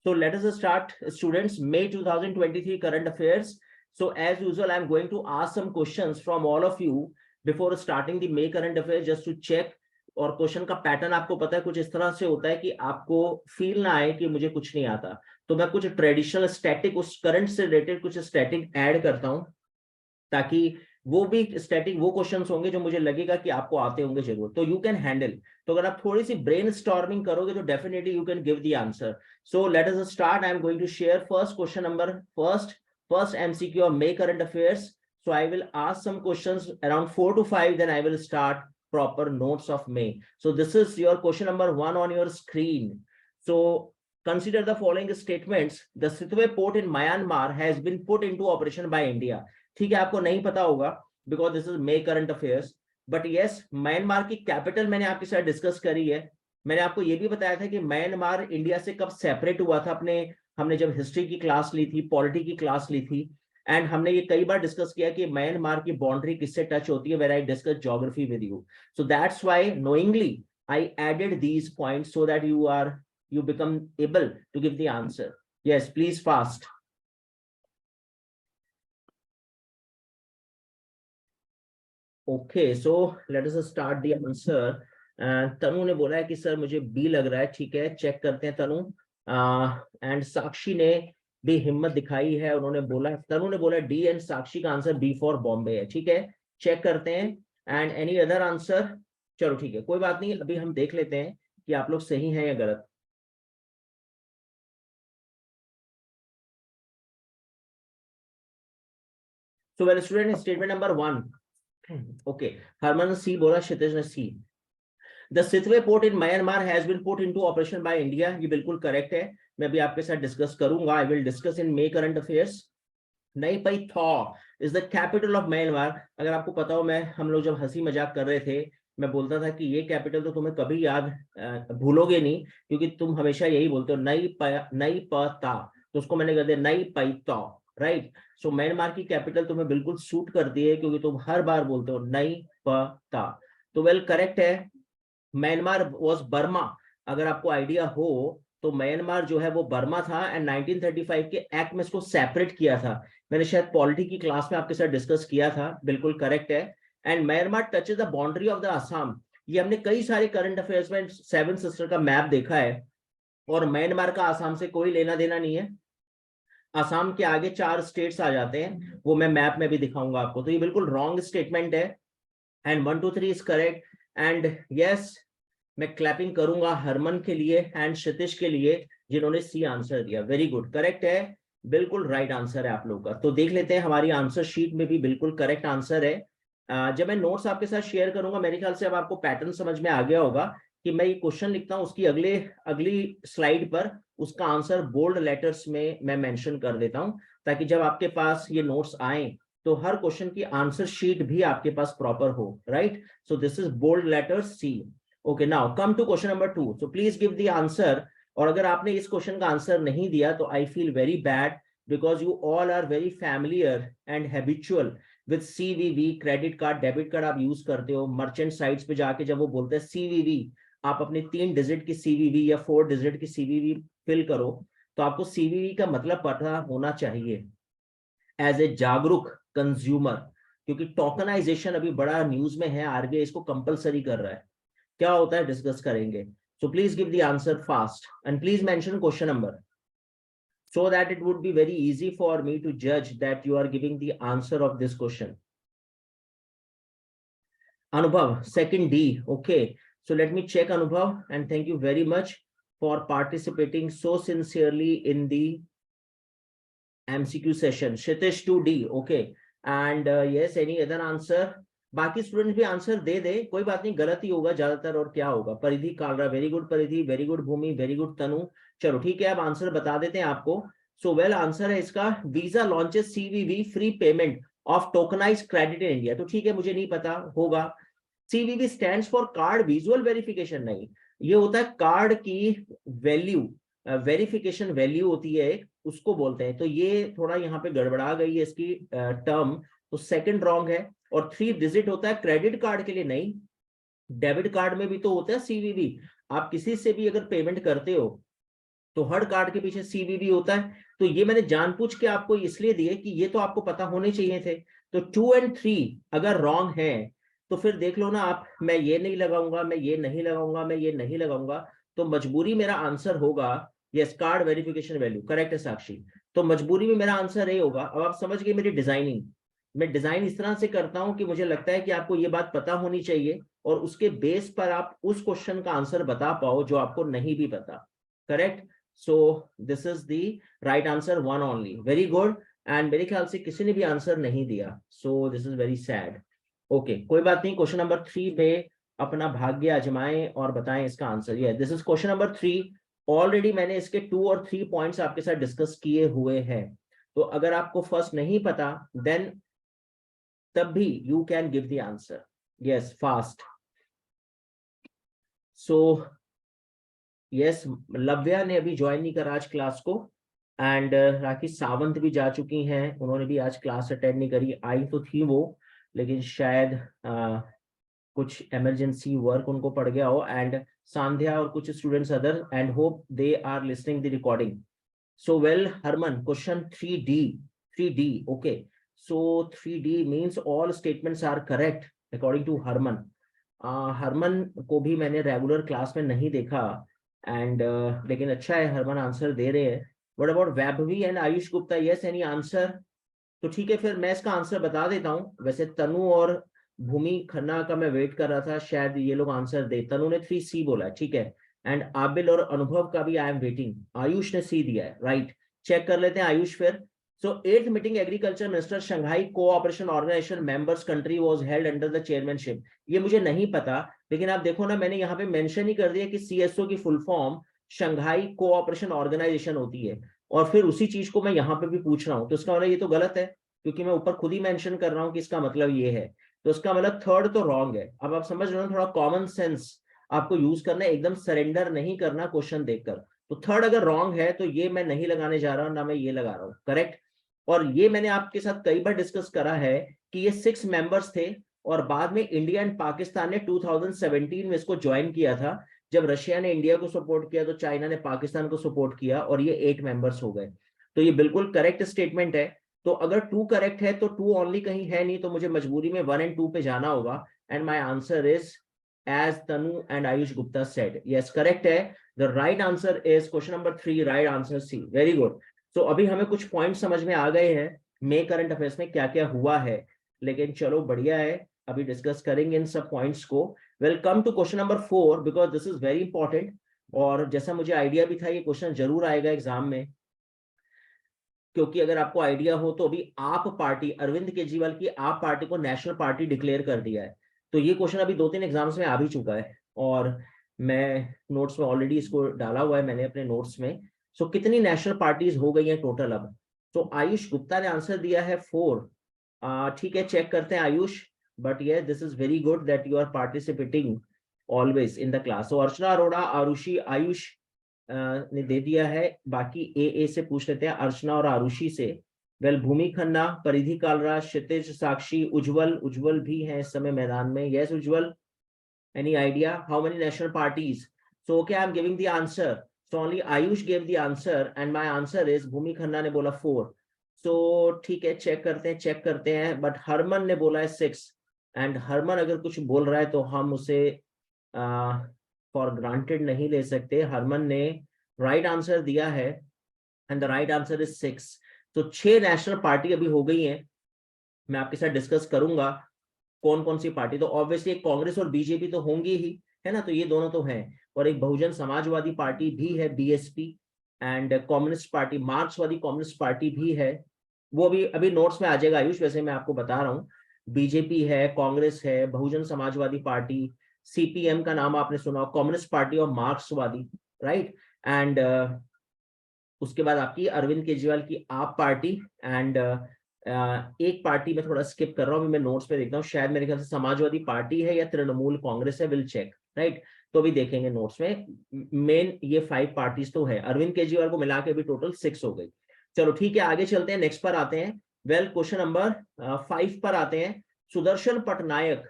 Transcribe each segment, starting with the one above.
So let us start, students. May 2023 current affairs. So as usual, I'm going to ask some questions from all of you before starting the May current affairs, just to check. और question का pattern आपको पता है, कुछ इस तरह से होता है कि आपको फील ना आए कि मुझे कुछ नहीं आता, तो मैं कुछ ट्रेडिशनल स्टैटिक, उस करंट से रिलेटेड कुछ स्टैटिक ऐड करता हूं, ताकि वो भी स्टैटिक वो क्वेश्चंस होंगे जो मुझे लगेगा कि आपको आते होंगे जरूर, तो यू कैन हैंडल। तो अगर आप थोड़ी सी ब्रेन स्टॉर्मिंग करोगे तो definitely you can give the answer. So let us start. I am going to share first question number, first MCQ of May current affairs. So I will ask some questions around 4 to 5, then I will start proper notes of May. So this is your question number 1 on your screen. So consider the following statements. The Sittwe port in Myanmar has been put into operation by India. ठीक है, आपको नहीं पता होगा because this is may current affairs, but yes, Myanmar की capital मैंने आपके साथ डिस्कस करी है। मैंने आपको ये भी बताया था कि म्यांमार इंडिया से कब सेपरेट हुआ था, हमने जब हिस्ट्री की क्लास ली थी, पॉलिटी की क्लास ली थी, एंड हमने ये कई बार डिस्कस किया कि म्यांमार की बाउंड्री किससे टच होती है, where I discuss geography with you. So that's why knowingly I added these points so that you become able to give the answer. Yes, please fast. Okay, so let us start the answer. तनु ने बोला है कि sir मुझे B लग रहा है, ठीक है, चेक करते हैं तनु। एंड साक्षी ने भी हिम्मत दिखाई है, उन्होंने बोला, तनु ने बोला डी एंड साक्षी का आंसर बी फॉर बॉम्बे है, ठीक है, चेक करते हैं। And any other answer? चलो ठीक है, कोई बात नहीं, अभी हम देख लेते हैं कि आप लोग सही हैं या गलत। So well, student, statement number 1. Okay, Harman सी बोला, क्षितिज ने सी। The Sittwe port in Myanmar has been put into operation by India. ये बिल्कुल करेक्ट है, मैं अभी आपके साथ डिस्कस करूंगा। I will discuss in May current affairs. नई पई thaw is the capital of Myanmar. अगर आपको पता हो, हम लोग जब हंसी मजाक कर रहे थे, मैं बोलता था कि ये कैपिटल तो तुम्हें कभी याद भूलोगे नहीं, क्योंकि तुम हमेशा यही बोलते हो नई पता, तो उसको मैंने कर दिया नई पई थॉ, राइट। सो म्यांमार की कैपिटल तुम्हें बिल्कुल सूट करती है, क्योंकि तुम हर बार बोलते हो नई पता। तो वेल करेक्ट है, म्यांमार वॉज बर्मा। अगर आपको आइडिया हो तो म्यांमार जो है वो बर्मा था, एंड 1935 के एक्ट में इसको सेपरेट किया था। मैंने शायद पॉलिटी की क्लास में आपके साथ डिस्कस किया था, बिल्कुल करेक्ट है। And Myanmar touches the boundary of the Assam. ये हमने कई सारे करंट अफेयर्स में सेवन सिस्टर का मैप देखा है, और म्यांमार का असम से कोई लेना देना नहीं है। असम के आगे 4 स्टेट्स आ जाते हैं, वो मैं मैप में भी दिखाऊंगा आपको। तो ये बिल्कुल रॉन्ग स्टेटमेंट है, and 1 2 3 is correct. And yes, मैं क्लैपिंग करूंगा हरमन के लिए एंड क्षितिज के लिए, जिन्होंने सी आंसर दिया। वेरी गुड, करेक्ट है, बिल्कुल राइट आंसर है आप लोगों का। तो देख लेते हैं, हमारी आंसर शीट में भी बिल्कुल करेक्ट आंसर है। जब मैं नोट्स आपके साथ शेयर करूंगा, मेरे ख्याल से अब आपको पैटर्न समझ में आ गया होगा कि मैं ये क्वेश्चन लिखता हूं, उसकी अगली स्लाइड पर उसका आंसर बोल्ड लेटर्स में मैं मेंशन कर देता हूं, ताकि जब आपके पास ये नोट्स आए तो हर क्वेश्चन की आंसर शीट भी आपके पास प्रॉपर हो, right. So this is bold letter C. Okay, now come to question number 2। So please give the answer. और अगर आपने इस क्वेश्चन का आंसर नहीं दिया तो I feel very bad, because you all are very familiar and habitual with CVV. Credit card, debit card आप use करते हो, मर्चेंट साइट्स पे जाके जब वो बोलते हैं सीवीवी, आप अपनी 3 डिजिट की सीवीवी या 4 डिजिट की सीवीवी फिल करो, तो आपको सीवीवी का मतलब पता होना चाहिए एज ए जागरूक कंज्यूमर, क्योंकि टोकनाइजेशन अभी बड़ा न्यूज में है, आरबीआई इसको कंपलसरी कर रहा है। क्या होता है डिस्कस करेंगे। सो please give the answer fast and please mention question number, so that it would be very easy for me to judge that you are giving the answer of this question. Anubhav, second D. Okay, so let me check Anubhav, and thank you very much for participating so sincerely in the MCQ session. Shitish 2D. Okay, and yes, any other answer? बाकी students भी answer दे दे, कोई बात नहीं, गलत ही होगा ज्यादातर, और क्या होगा। परिधि कालरा, वेरी गुड परिधि, वेरी गुड भूमि, वेरी गुड तनु। चलो ठीक है, अब आंसर बता देते हैं आपको। सो वेल, आंसर है इसका Visa launches CVV free payment of tokenised credit in India. तो ठीक है, मुझे नहीं पता होगा। CVV stands for card visual verification, नहीं, ये होता है कार्ड की वैल्यू, वेरिफिकेशन वैल्यू होती है एक, उसको बोलते हैं। तो ये थोड़ा यहाँ पे गड़बड़ा गई है इसकी टर्म, तो सेकंड रॉन्ग है। और 3 डिजिट होता है क्रेडिट कार्ड के लिए, नहीं, डेबिट कार्ड में भी तो होता है सीवीवी। आप किसी से भी अगर पेमेंट करते हो तो हर कार्ड के पीछे CVV होता है। तो ये मैंने जानबूझ के आपको इसलिए दिए कि ये तो आपको पता होने चाहिए थे। तो 2 और 3 अगर रॉन्ग है तो फिर देख लो ना आप, मैं ये नहीं लगाऊंगा, मैं ये नहीं लगाऊंगा, मैं ये नहीं लगाऊंगा, तो मजबूरी मेरा आंसर होगा yes, card verification value correct है साक्षी। तो मजबूरी में मेरा आंसर ये होगा। अब आप समझ गए मेरी डिजाइनिंग। मैं डिजाइन इस तरह से करता हूं कि मुझे लगता है कि आपको ये बात पता होनी चाहिए और उसके बेस पर आप उस क्वेश्चन का आंसर बता पाओ जो आपको नहीं भी पता। Correct. So this is the right answer, 1 only. Very good. And मेरे ख्याल से किसी ने भी आंसर नहीं दिया, सो this is very sad. Okay, कोई बात नहीं। क्वेश्चन नंबर 3 पे अपना भाग्य आजमाएं और बताएं इसका आंसर। ये this is question number 3। Already मैंने इसके 2 और 3 पॉइंट्स आपके साथ डिस्कस किए हुए हैं। तो अगर आपको फर्स्ट नहीं पता देन तब भी you can give the answer, yes fast. So yes, Lavya ने अभी ज्वाइन नहीं करा आज क्लास को, एंड राखी सावंत भी जा चुकी हैं, उन्होंने भी आज क्लास अटेंड नहीं करी। आई तो थी वो, लेकिन शायद कुछ इमरजेंसी वर्क उनको पड़ गया हो। एंड सांध्या और कुछ students other, and hope they are listening the recording. So well Harman, question 3D, okay, so 3D means all statements are correct according to Harman. Harman को भी मैंने रेगुलर क्लास में नहीं देखा, एंड लेकिन अच्छा है हरमन आंसर दे रहे हैं। What about Vaibhavi and Ayush Gupta, yes any answer? तो ठीक है, फिर मैं इसका आंसर बता देता हूँ। वैसे तनु और भूमि खन्ना का मैं वेट कर रहा था, शायद ये लोग आंसर दे। तनु ने 3C बोला है, ठीक है। एंड आबिल और अनुभव का भी आई एम वेटिंग। आयुष ने C दिया है, राइट। चेक कर लेते हैं आयुष फिर। So 8th meeting agriculture minister Shanghai cooperation organisation members country was held under the chairmanship. ये मुझे नहीं पता, लेकिन आप देखो ना, मैंने यहाँ पे मेंशन ही कर दिया कि CSO की full form Shanghai cooperation organisation होती है, और फिर उसी चीज को मैं यहाँ पे भी पूछ रहा हूँ। तो इसका मतलब ये तो गलत है, क्योंकि मैं ऊपर खुद ही मेंशन कर रहा हूँ कि इसका मतलब ये है। तो इसका मतलब थर्ड तो रॉन्ग है। अब आप समझ रहे हो, थोड़ा कॉमन सेंस आपको यूज करना है, एकदम सरेंडर नहीं करना क्वेश्चन देखकर। तो थर्ड अगर रॉन्ग है तो ये मैं नहीं लगाने जा रहा हूँ, ना मैं ये लगा रहा हूँ, करेक्ट। और ये मैंने आपके साथ कई बार डिस्कस करा है कि ये 6 मेंबर्स थे, और बाद में इंडिया एंड पाकिस्तान ने 2017 में इसको ज्वाइन किया था। जब रशिया ने इंडिया को सपोर्ट किया तो चाइना ने पाकिस्तान को सपोर्ट किया, और ये 8 मेंबर्स हो गए। तो ये बिल्कुल करेक्ट स्टेटमेंट है। तो अगर 2 करेक्ट है तो 2 ओनली कहीं है नहीं, तो मुझे मजबूरी में 1 और 2 पे जाना होगा। And my answer is as Tanu and Ayush Gupta said, yes correct है। The right answer is question number 3, right answer C, very good. So अभी हमें कुछ पॉइंट समझ में आ गए हैं मे करंट अफेयर्स में क्या क्या हुआ है। लेकिन चलो बढ़िया है, अभी डिस्कस करेंगे इन सब पॉइंट्स को। Welcome to question number 4, because this is very important. और जैसा मुझे आइडिया भी था, ये क्वेश्चन जरूर आएगा एग्जाम में, क्योंकि अगर आपको आइडिया हो तो अभी आप पार्टी, अरविंद केजरीवाल की आप पार्टी को नेशनल पार्टी डिक्लेयर कर दिया है। तो ये क्वेश्चन अभी 2-3 एग्जाम्स में आ भी चुका है, और मैं नोट्स में ऑलरेडी इसको डाला हुआ है मैंने अपने नोट्स में। सो कितनी नेशनल पार्टीज हो गई हैं टोटल अब? तो आयुष गुप्ता ने आंसर दिया है 4। ठीक है, चेक करते हैं आयुष। बट ये this is very good that you are participating always in the class. So Archana Arora, Arushi, Ayush ने दे दिया है। बाकी ए से पूछ लेते हैं, अर्चना और आरुषि से। वेल भूमि खन्ना, परिधि कालरा, क्षितिज, साक्षी, उज्जवल, उज्जवल भी है इस समय मैदान में। Yes Ujjwal, any idea how many national parties? So okay, I'm giving the answer. So only Ayush gave the answer and my answer is भूमि खन्ना ने बोला 4। So ठीक है, चेक करते हैं। बट हरमन ने बोला है 6, एंड हरमन अगर कुछ बोल रहा है तो हम उसे फॉर ग्रांटेड नहीं ले सकते। हरमन ने राइट आंसर दिया है, and the right answer is 6। तो 6 नेशनल पार्टी अभी हो गई हैं। मैं आपके साथ डिस्कस करूंगा कौन कौन सी पार्टी। तो ऑब्वियसली एक कांग्रेस और बीजेपी तो होंगी ही, है ना, तो ये दोनों तो हैं। और एक बहुजन समाजवादी पार्टी भी है, BSP, एंड कम्युनिस्ट पार्टी, मार्क्सवादी कम्युनिस्ट पार्टी भी है। वो भी अभी नोट्स में आ जाएगा आयुष, वैसे मैं आपको बता रहा हूँ। बीजेपी है, कांग्रेस है, बहुजन समाजवादी पार्टी, CPM का नाम आपने सुना, कम्युनिस्ट पार्टी और मार्क्सवादी, राइट। एंड उसके बाद आपकी अरविंद केजरीवाल की आप पार्टी, एंड एक पार्टी में थोड़ा स्किप कर रहा हूँ, मैं नोट्स पे देखता हूँ, शायद मेरे ख्याल से समाजवादी पार्टी है या तृणमूल कांग्रेस है, विल चेक, राइट। तो भी देखेंगे नोट्स में। मेन ये 5 पार्टीज तो है, अरविंद केजरीवाल को मिला के भी टोटल 6 हो गई। चलो ठीक है, आगे चलते हैं, नेक्स्ट पर आते हैं। वेल क्वेश्चन नंबर 5 पर आते हैं। सुदर्शन पटनायक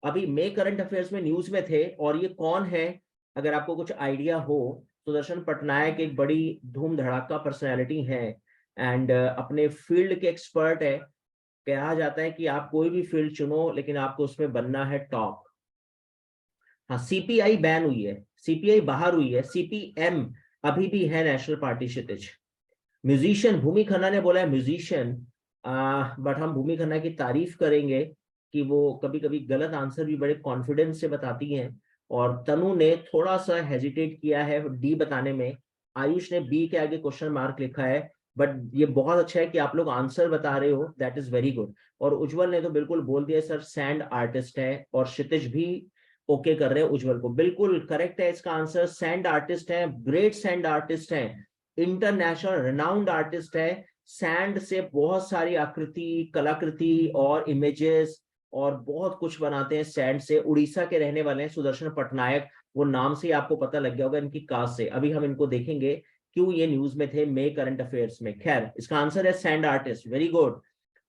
अभी मे करंट अफेयर्स में न्यूज में थे, और ये कौन है अगर आपको कुछ आइडिया हो सुदर्शन पटनायक एक बड़ी धूम धड़ाका पर्सनैलिटी है एंड अपने फील्ड के एक्सपर्ट है। कहा जाता है कि आप कोई भी फील्ड चुनो लेकिन आपको उसमें बनना है टॉप। हाँ, सीपीआई बैन हुई है, सीपीआई बाहर हुई है, सीपीएम अभी भी है नेशनल पार्टी। क्षितिज म्यूजिशियन भूमि खन्ना ने बोला है म्यूजिशियन, बट हम भूमि खन्ना की तारीफ करेंगे कि वो कभी कभी गलत आंसर भी बड़े कॉन्फिडेंस से बताती हैं। और तनु ने थोड़ा सा हेजिटेट किया है डी बताने में। आयुष ने बी के आगे क्वेश्चन मार्क लिखा है, बट ये बहुत अच्छा है कि आप लोग आंसर बता रहे हो, दैट इज वेरी गुड। और उज्जवल ने तो बिल्कुल बोल दिया सर सैंड आर्टिस्ट है, और क्षितिज भी ओके कर रहे हैं उज्जवल को, बिल्कुल करेक्ट है इसका आंसर। सैंड आर्टिस्ट है, ग्रेट सैंड आर्टिस्ट है, इंटरनेशनल रिनाउंड आर्टिस्ट है। सैंड से बहुत सारी आकृति, कलाकृति और इमेजेस और बहुत कुछ बनाते हैं सैंड से। उड़ीसा के रहने वाले हैं सुदर्शन पटनायक, वो नाम से ही आपको पता लग गया होगा इनकी कास्ट से। अभी हम इनको देखेंगे क्यों ये न्यूज में थे मे करंट अफेयर्स में। खैर इसका आंसर है sand artist, very good.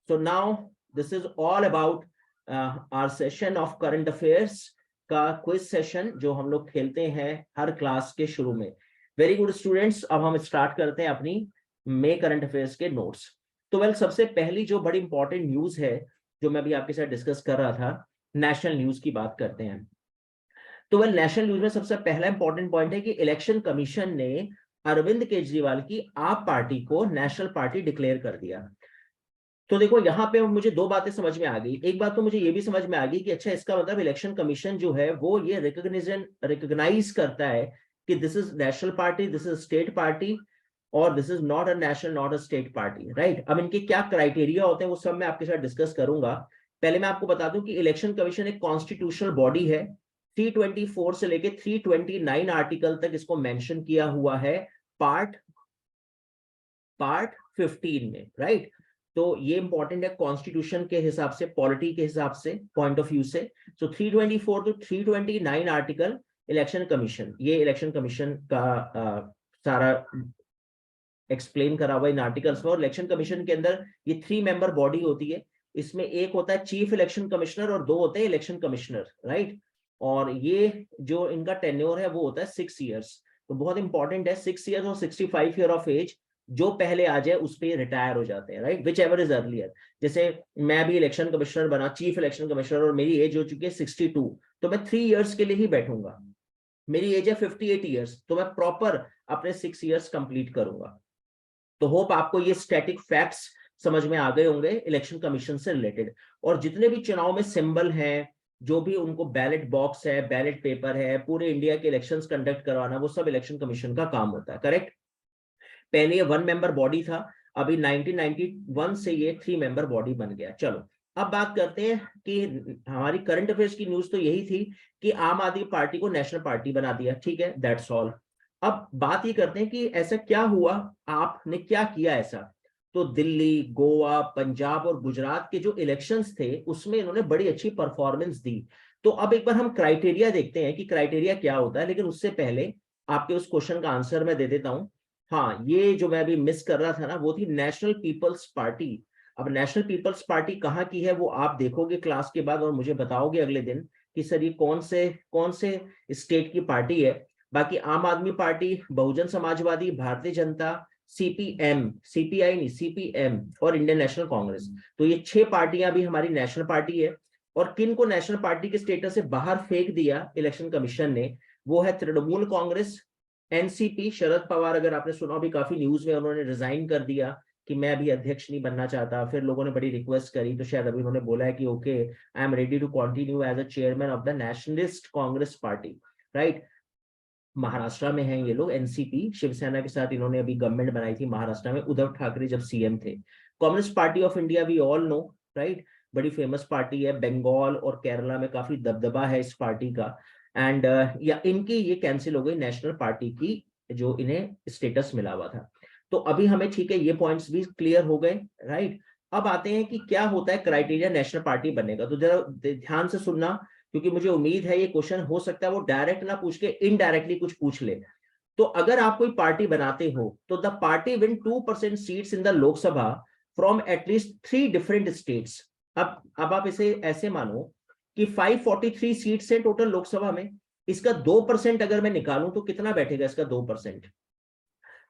So now this is all about our session of current affairs का क्विज सेशन जो हम लोग खेलते हैं हर क्लास के शुरू में। वेरी गुड स्टूडेंट्स, अब हम स्टार्ट करते हैं अपनी मे करंट अफेयर्स के नोट्स। तो वेल सबसे पहली जो बड़ी इंपॉर्टेंट न्यूज है जो मैं भी आपके साथ डिस्कस कर रहा था, नेशनल न्यूज की बात करते हैं। तो वेल नेशनल न्यूज में सबसे पहला इंपॉर्टेंट पॉइंट है कि इलेक्शन कमीशन ने अरविंद केजरीवाल की आप पार्टी को नेशनल पार्टी डिक्लेयर कर दिया। तो देखो यहाँ पे मुझे दो बातें समझ में आ गई। एक बात तो मुझे ये भी समझ में आ गई कि अच्छा इसका मतलब इलेक्शन कमीशन जो है वो ये रिकॉग्नाइज करता है कि this is national party, this is state party, और this is not a national not a state party, right. अब इनके क्या क्राइटेरिया होते हैं वो सब मैं आपके साथ डिस्कस करूंगा। पहले मैं आपको बता दूं कि इलेक्शन कमीशन एक कॉन्स्टिट्यूशनल बॉडी है। 324 से लेके 329 आर्टिकल तक इसको मेंशन किया हुआ है पार्ट 15 में, राइट। तो ये इंपॉर्टेंट है कॉन्स्टिट्यूशन के हिसाब से, पॉलिटी के हिसाब से, पॉइंट ऑफ व्यू से। सो 324 टू 329 आर्टिकल इलेक्शन कमीशन, ये इलेक्शन कमीशन का सारा एक्सप्लेन करा हुआ इन आर्टिकल्स में। और इलेक्शन कमीशन के अंदर ये 3 मेंबर बॉडी होती है। इसमें एक होता है चीफ इलेक्शन कमिश्नर और 2 होते हैं इलेक्शन कमिश्नर, राइट। और ये जो इनका टेन्योर है वो होता है 6 ईयर्स। तो बहुत इंपॉर्टेंट है, 6 ईयर्स और 65 ईयर ऑफ एज, जो पहले आ जाए उस पर रिटायर हो जाते हैं, right, which ever is earlier. जैसे मैं भी इलेक्शन कमिश्नर बना, चीफ इलेक्शन कमिश्नर, और मेरी एज हो चुकी है 62, तो मैं 3 ईयर्स के लिए ही बैठूंगा। मेरी एज है 58 ईयर्स, तो मैं प्रॉपर अपने 6 ईयर्स कंप्लीट करूंगा। तो होप आपको ये स्टैटिक फैक्ट्स समझ में आ गए होंगे इलेक्शन कमीशन से रिलेटेड। और जितने भी चुनाव में सिंबल हैं, जो भी उनको बैलेट बॉक्स है, बैलेट पेपर है, पूरे इंडिया के इलेक्शंस कंडक्ट करवाना, वो सब इलेक्शन कमीशन का काम होता है, करेक्ट। पहले ये 1 मेंबर बॉडी था, अभी 1991 से ये 3 मेंबर बॉडी बन गया। चलो अब बात करते हैं कि हमारी करंट अफेयर्स की न्यूज तो यही थी कि आम आदमी पार्टी को नेशनल पार्टी बना दिया, ठीक है, दैट्स ऑल। अब बात ये करते हैं कि ऐसा क्या हुआ, आपने क्या किया ऐसा। तो दिल्ली, गोवा, पंजाब और गुजरात के जो इलेक्शंस थे उसमें इन्होंने बड़ी अच्छी परफॉर्मेंस दी। तो अब एक बार हम क्राइटेरिया देखते हैं कि क्राइटेरिया क्या होता है, लेकिन उससे पहले आपके उस क्वेश्चन का आंसर मैं दे देता हूं। हाँ, ये जो मैं अभी मिस कर रहा था ना, वो थी नेशनल पीपल्स पार्टी। अब नेशनल पीपल्स पार्टी कहाँ की है वो आप देखोगे क्लास के बाद और मुझे बताओगे अगले दिन कि सर ये कौन से स्टेट की पार्टी है। बाकी आम आदमी party, Bahujan Samajwadi, Bharatiya Janata, CPM, CPI नहीं सीपीएम, और इंडियन नेशनल कांग्रेस, तो ये 6 पार्टियां भी हमारी नेशनल पार्टी है। और किन को नेशनल पार्टी के स्टेटस से बाहर फेंक दिया इलेक्शन कमीशन ने, वो है तृणमूल कांग्रेस, एनसीपी, शरद पवार, अगर आपने सुना भी काफी न्यूज में, उन्होंने रिजाइन कर दिया कि मैं अभी अध्यक्ष नहीं बनना चाहता। फिर लोगों ने बड़ी रिक्वेस्ट करी तो शायद अभी उन्होंने बोला है कि okay I am ready to continue as a chairman of the Nationalist Congress Party, right. Maharashtra में हैं ये लोग, एनसीपी, शिवसेना के साथ इन्होंने अभी गवर्नमेंट बनाई थी महाराष्ट्र में, उद्धव ठाकरे जब सीएम थे। Communist Party of India we all know, right, बड़ी फेमस पार्टी है, बंगाल और केरला में काफी दबदबा है इस पार्टी का। एंड या इनकी ये कैंसिल हो गई नेशनल पार्टी की जो इन्हें स्टेटस मिला हुआ था। तो अभी हमें ठीक है ये पॉइंट्स भी क्लियर हो गए, राइट। अब आते हैं कि क्या होता है क्राइटेरिया नेशनल पार्टी बनने का। तो जरा ध्यान से सुनना, क्योंकि मुझे उम्मीद है ये क्वेश्चन हो सकता है वो डायरेक्ट ना पूछ के इनडायरेक्टली कुछ पूछ ले। तो अगर आप कोई पार्टी बनाते हो तो the party win 2% seats in the Lok Sabha from at least 3 different states. अब आप इसे ऐसे मानो कि 543 सीट्स है टोटल लोकसभा में, इसका 2% अगर मैं निकालूं तो कितना बैठेगा इसका 2%?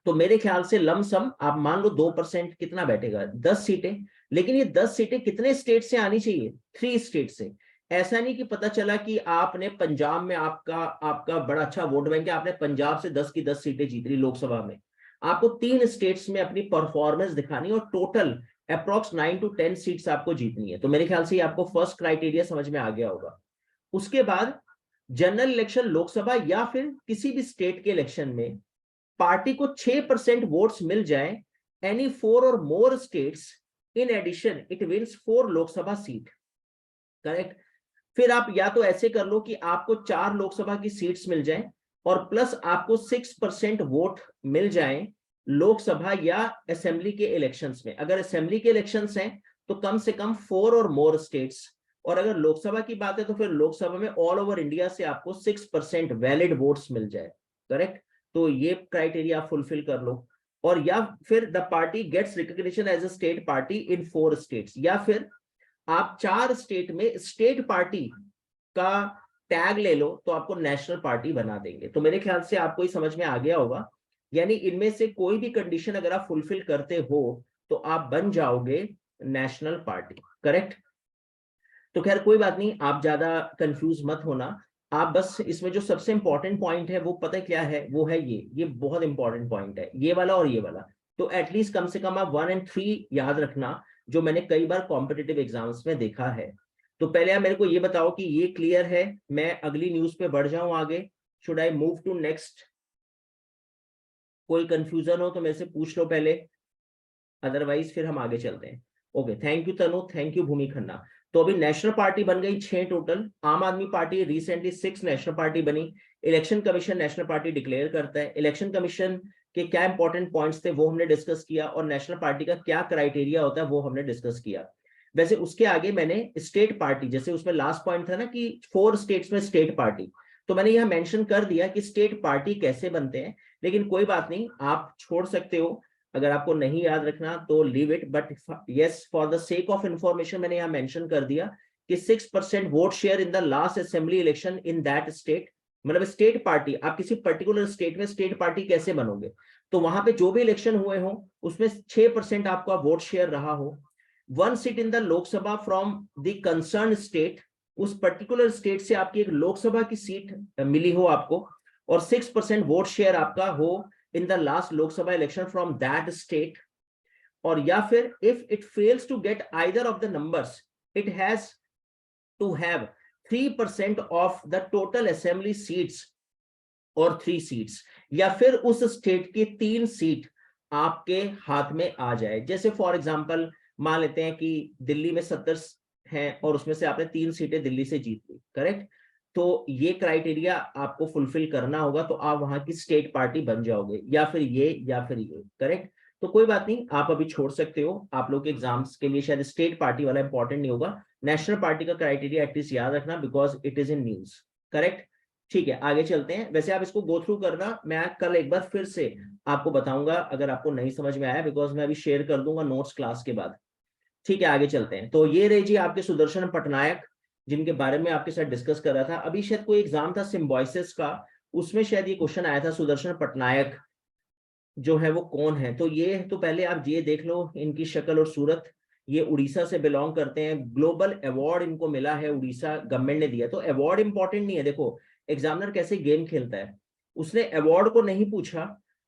तो मेरे ख्याल से लमसम आप मान लो 2% कितना बैठेगा, 10 सीटें। लेकिन ये 10 सीटें कितने स्टेट से आनी चाहिए? 3 स्टेट से। ऐसा नहीं कि पता चला कि आपने पंजाब में आपका आपका बड़ा अच्छा वोट बैंक है, आपने पंजाब से 10 की 10 सीटें जीत ली लोकसभा में। आपको 3 स्टेट्स में अपनी परफॉर्मेंस दिखानी और टोटल अप्रॉक्स 9 to 10 सीट्स आपको जीतनी है। तो मेरे ख्याल से आपको फर्स्ट क्राइटेरिया समझ में आ गया होगा। उसके बाद जनरल इलेक्शन लोकसभा या फिर किसी भी स्टेट के इलेक्शन में पार्टी को 6% वोट्स मिल जाए, एनी 4 और more states in addition it wins 4 Lok Sabha seat. Correct. फिर आप या तो ऐसे कर लो कि आपको 4 लोकसभा की सीट्स मिल जाए और प्लस आपको 6% वोट मिल जाए लोकसभा या असेंबली के इलेक्शंस में। अगर असेंबली के इलेक्शंस हैं तो कम से कम 4 और मोर स्टेट्स, और अगर लोकसभा की बात है तो फिर लोकसभा में ऑल ओवर इंडिया से आपको 6% वैलिड वोट्स मिल जाए। करेक्ट। तो ये क्राइटेरिया फुलफिल कर लो। और या फिर the party gets recognition as a state party in 4 states, या फिर आप 4 स्टेट में स्टेट पार्टी का टैग ले लो तो आपको नेशनल पार्टी बना देंगे। तो मेरे ख्याल से आपको ही समझ में आ गया होगा, यानी इनमें से कोई भी कंडीशन अगर आप फुलफिल करते हो तो आप बन जाओगे नेशनल पार्टी। करेक्ट। तो खैर कोई बात नहीं, आप ज्यादा कंफ्यूज मत होना। आप बस इसमें जो सबसे इंपॉर्टेंट पॉइंट है वो पता है क्या है, वो है ये बहुत इंपॉर्टेंट पॉइंट है, ये वाला और ये वाला। तो एटलीस्ट कम से कम आप 1 और 3 याद रखना, जो मैंने कई बार कॉम्पिटिटिव एग्जाम्स में देखा है। तो पहले आप मेरे को ये बताओ कि ये क्लियर है, मैं अगली न्यूज पे बढ़ जाऊं आगे? Should I move to next? कोई कंफ्यूजन हो तो मेरे से पूछ लो पहले, अदरवाइज फिर हम आगे चलते हैं। Okay, thank you Tanu, thank you Bhumi Khanna. तो अभी नेशनल पार्टी बन गई 6 टोटल। आम आदमी पार्टी रिसेंटली 6 नेशनल पार्टी बनी। Election commission national party declare करता है। इलेक्शन कमीशन के क्या इंपॉर्टेंट पॉइंट्स थे वो हमने डिस्कस किया, और नेशनल पार्टी का क्या क्राइटेरिया होता है वो हमने डिस्कस किया। वैसे उसके आगे मैंने स्टेट पार्टी, जैसे उसमें लास्ट पॉइंट था ना कि 4 स्टेट्स में स्टेट पार्टी, तो मैंने यह मेंशन कर दिया कि स्टेट पार्टी कैसे बनते हैं। लेकिन कोई बात नहीं, आप छोड़ सकते हो, अगर आपको नहीं याद रखना तो leave it. But yes, for the sake of information मैंने यहाँ मेंशन कर दिया कि 6% vote share in the last assembly election in that state. मतलब स्टेट पार्टी, आप किसी पर्टिकुलर स्टेट में स्टेट पार्टी कैसे बनोगे, तो वहां पे जो भी इलेक्शन हुए हो उसमें 6% आपका वोट शेयर रहा हो। 1 seat in the Lok Sabha from the concern state, उस पर्टिकुलर स्टेट से आपकी एक लोकसभा की सीट मिली हो आपको, और 6% वोट शेयर आपका हो in the last Lok Sabha election from that state, और या फिर if it fails to get either of the numbers, it has to have 3% of the total assembly seats और 3 seats, या फिर उस स्टेट की 3 सीट आपके हाथ में आ जाए। जैसे फॉर एग्जांपल मान लेते हैं कि दिल्ली में 70 हैं और उसमें से आपने 3 सीटें दिल्ली से जीत ली। करेक्ट। तो ये क्राइटेरिया आपको फुलफिल करना होगा तो आप वहां की स्टेट पार्टी बन जाओगे, या फिर ये या फिर ये। करेक्ट। तो कोई बात नहीं, आप अभी छोड़ सकते हो, आप लोग के एग्जाम्स के लिए शायद स्टेट पार्टी वाला इंपॉर्टेंट नहीं होगा। नेशनल पार्टी का क्राइटेरिया एटलीस्ट याद रखना, because it is in news. Correct. ठीक है, आगे चलते हैं। वैसे आप इसको गो थ्रू करना, मैं कल एक बार फिर से आपको बताऊंगा अगर आपको नहीं समझ में आया, बिकॉज मैं अभी शेयर कर दूंगा नोट्स क्लास के बाद। ठीक है, आगे चलते हैं। तो ये रहे जी आपके सुदर्शन पटनायक, जिनके बारे में आपके साथ डिस्कस कर रहा था। अभी शायद कोई एग्जाम था सिम्बोयसिस का, उसमें शायद ये क्वेश्चन आया था, सुदर्शन पटनायक जो है वो कौन है। तो ये तो पहले आप ये देख लो इनकी शक्ल और सूरत। ये उड़ीसा से बिलोंग करते हैं, ग्लोबल अवार्ड इनको मिला है, उड़ीसा गवर्नमेंट ने दिया। तो अवार्ड इंपॉर्टेंट नहीं है, देखो एग्जामिनर कैसे गेम खेलता है, उसने अवार्ड को नहीं पूछा,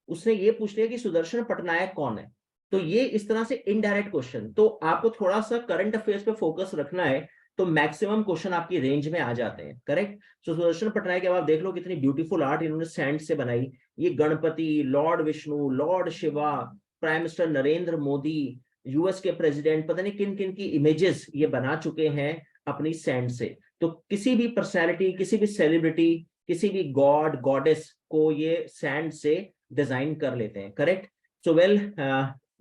उसने ये पूछ लिया कि सुदर्शन पटनायक कौन है। तो ये इस तरह से इनडायरेक्ट क्वेश्चन, तो आपको थोड़ा सा करंट अफेयर्स पे फोकस रखना है, तो मैक्सिमम क्वेश्चन आपकी रेंज में आ जाते हैं। करेक्ट। तो सुदर्शन पटनायक अब आप देख लो कितनी ब्यूटीफुल आर्ट इन्होंने सैंड से बनाई। ये Ganpati, Lord Vishnu, Lord Shiva, prime minister Narendra Modi, US के प्रेसिडेंट, पता नहीं किन किन की इमेजेस ये बना चुके हैं अपनी सैंड से। तो किसी भी पर्सनैलिटी, किसी भी सेलिब्रिटी, किसी भी गॉड गॉडेस को ये सैंड से डिजाइन कर लेते हैं। करेक्ट। सो वेल,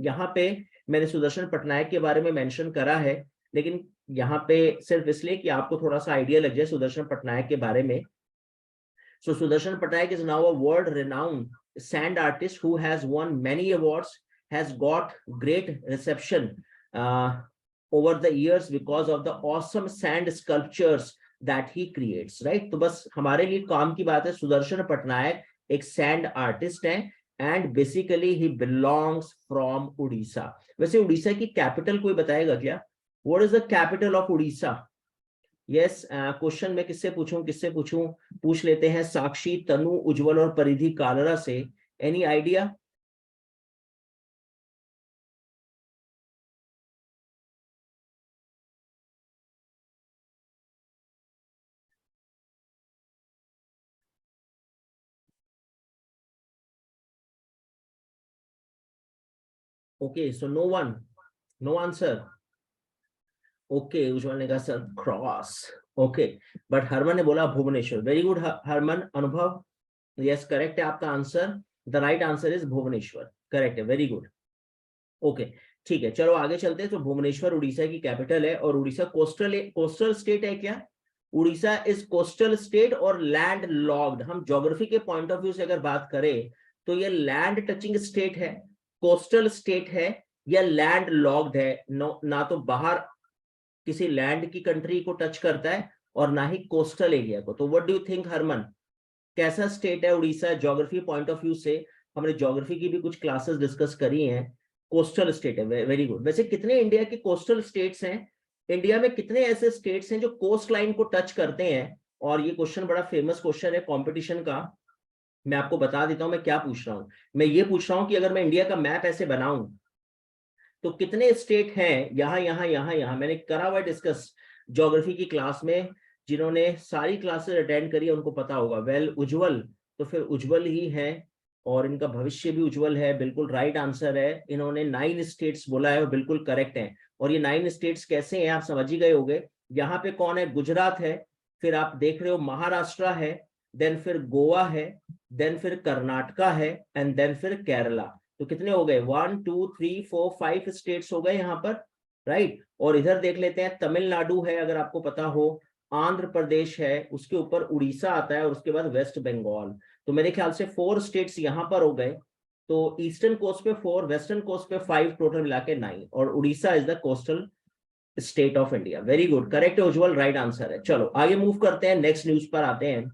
यहाँ पे मैंने सुदर्शन पटनायक के बारे में मेंशन करा है, लेकिन यहाँ पे सिर्फ इसलिए कि आपको थोड़ा सा आइडिया लग जाए सुदर्शन पटनायक के बारे में। So Sudarshan Patnaik is now a world-renowned sand artist who has won many awards, has got great reception over the years because of the awesome sand sculptures that he creates, right? तो बस हमारे लिए काम की बात है, सुदर्शन पटनायक एक sand artist है and basically he belongs from Orissa. वैसे उड़ीसा की कैपिटल कोई बताएगा क्या? What is the capital of Orissa? Yes, question मैं किससे पूछूं? पूछ लेते हैं साक्षी, तनु, उज्जवल और परिधि कालरा से। Any idea? Okay, so no one, no answer. Okay, Ujjwal ने कहा sir cross. Okay, but Harman ने बोला भुवनेश्वर। Very good Harman. अनुभव, यस करेक्ट है आपका answer. The right answer is Bhubaneswar, correct है, वेरी गुड। ओके, ठीक है, चलो आगे चलते हैं। तो भुवनेश्वर उड़ीसा की कैपिटल है और उड़ीसा कोस्टल स्टेट है क्या? उड़ीसा इज कोस्टल स्टेट और लैंड लॉक्ड। हम ज्योग्राफी के पॉइंट ऑफ व्यू से अगर बात करें तो ये लैंड टचिंग स्टेट है, कोस्टल स्टेट है या लैंड लॉक्ड है। ना तो बाहर किसी लैंड की कंट्री को टच करता है और ना ही कोस्टल एरिया को। तो what do you think Harman, कैसा स्टेट है Orissa geography point of view से? हमने ज्योग्राफी की भी कुछ क्लासेस डिस्कस करी हैं। कोस्टल स्टेट है, वेरी गुड। वैसे कितने इंडिया के कोस्टल स्टेट्स हैं? इंडिया में कितने ऐसे स्टेट्स हैं जो कोस्ट लाइन को टच करते हैं? और ये क्वेश्चन बड़ा फेमस क्वेश्चन है कंपटीशन का। मैं आपको बता देता हूं मैं क्या पूछ रहा हूं। मैं ये पूछ रहा हूं कि अगर मैं इंडिया का मैप ऐसे बनाऊं तो कितने स्टेट हैं यहाँ यहाँ यहाँ यहाँ। मैंने करा हुआ डिस्कस ज्योग्राफी की क्लास में, जिन्होंने सारी क्लासेस अटेंड करी है उनको पता होगा। वेल उज्जवल, तो फिर उज्जवल ही है और इनका भविष्य भी उज्जवल है, बिल्कुल राइट आंसर है। इन्होंने 9 स्टेट्स बोला है और बिल्कुल करेक्ट है। और ये 9 स्टेट्स कैसे हैं आप समझ ही गए होंगे। यहाँ पे कौन है? गुजरात है, फिर आप देख रहे हो महाराष्ट्र है, देन फिर गोवा है, देन फिर कर्नाटका है एंड देन फिर केरला। तो कितने हो गए? 1 2 3 4 5 स्टेट्स हो गए यहाँ पर, राइट। और इधर देख लेते हैं, तमिलनाडु है अगर आपको पता हो, आंध्र प्रदेश है, उसके ऊपर उड़ीसा आता है और उसके बाद वेस्ट बंगाल। तो मेरे ख्याल से 4 स्टेट्स यहाँ पर हो गए। तो ईस्टर्न कोस्ट पे 4, वेस्टर्न कोस्ट पे 5, टोटल मिला के 9। और Orissa is the coastal state of India. Very good, correct है उज्जवल, राइट आंसर है। चलो आगे मूव करते हैं, नेक्स्ट न्यूज पर आते हैं।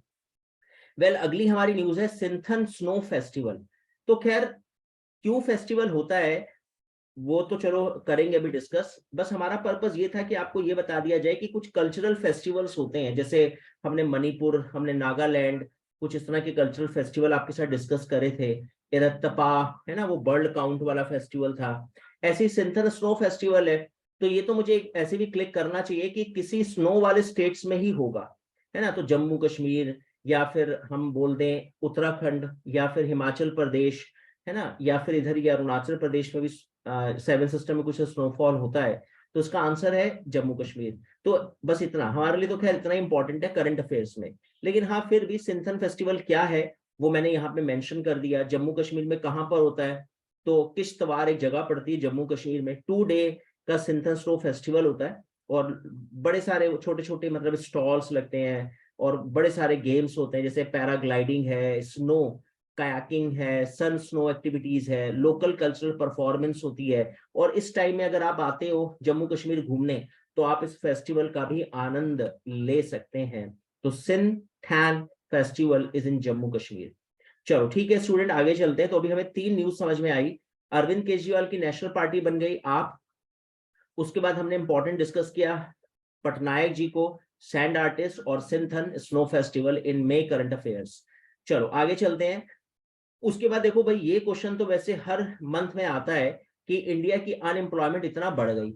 वेल अगली हमारी न्यूज है सिंथन स्नो फेस्टिवल। तो खैर क्यों फेस्टिवल होता है वो तो चलो करेंगे अभी डिस्कस। बस हमारा पर्पस ये था कि आपको ये बता दिया जाए कि कुछ कल्चरल फेस्टिवल्स होते हैं, जैसे हमने मणिपुर, हमने नागालैंड, कुछ इस तरह के कल्चरल फेस्टिवल आपके साथ डिस्कस करे थे। इरत्तपा है ना, वो बर्ड काउंट वाला फेस्टिवल था। ऐसे ही सिंथन स्नो फेस्टिवल है। तो ये तो मुझे ऐसे भी क्लिक करना चाहिए कि किसी स्नो वाले स्टेट्स में ही होगा, है ना। तो जम्मू कश्मीर, या फिर हम बोल दें उत्तराखंड, या फिर हिमाचल प्रदेश, है ना, या फिर इधर ये अरुणाचल प्रदेश में भी सेवन सिस्टम में कुछ स्नोफॉल होता है। तो इसका आंसर है जम्मू कश्मीर। तो बस इतना हमारे लिए तो खैर इतना इंपॉर्टेंट है करंट अफेयर्स में। लेकिन हाँ फिर भी सिंथन फेस्टिवल क्या है वो मैंने यहाँ पे मेंशन कर दिया। जम्मू कश्मीर में कहाँ पर होता है? तो किश्तवाड़ एक जगह पड़ती है जम्मू कश्मीर में। 2 डे का सिंथन स्नो फेस्टिवल होता है और बड़े सारे छोटे छोटे मतलब स्टॉल्स लगते हैं और बड़े सारे गेम्स होते हैं, जैसे पैराग्लाइडिंग है, स्नो कायाकिंग है, सन स्नो एक्टिविटीज है, लोकल कल्चरल परफॉर्मेंस होती है। और इस टाइम में अगर आप आते हो जम्मू कश्मीर घूमने तो आप इस फेस्टिवल का भी आनंद ले सकते हैं। तो Sinthan festival is in Jammu Kashmir. चलो ठीक है स्टूडेंट, आगे चलते हैं। तो अभी हमें 3 न्यूज समझ में आई। अरविंद केजरीवाल की नेशनल पार्टी बन गई आप। उसके बाद हमने इंपॉर्टेंट डिस्कस किया पटनायक जी को, सैंड आर्टिस्ट और Sinthan snow festival in may current affairs. चलो आगे चलते हैं। उसके बाद देखो भाई, ये क्वेश्चन तो वैसे हर मंथ में आता है कि इंडिया की अनएम्प्लॉयमेंट इतना बढ़ गई।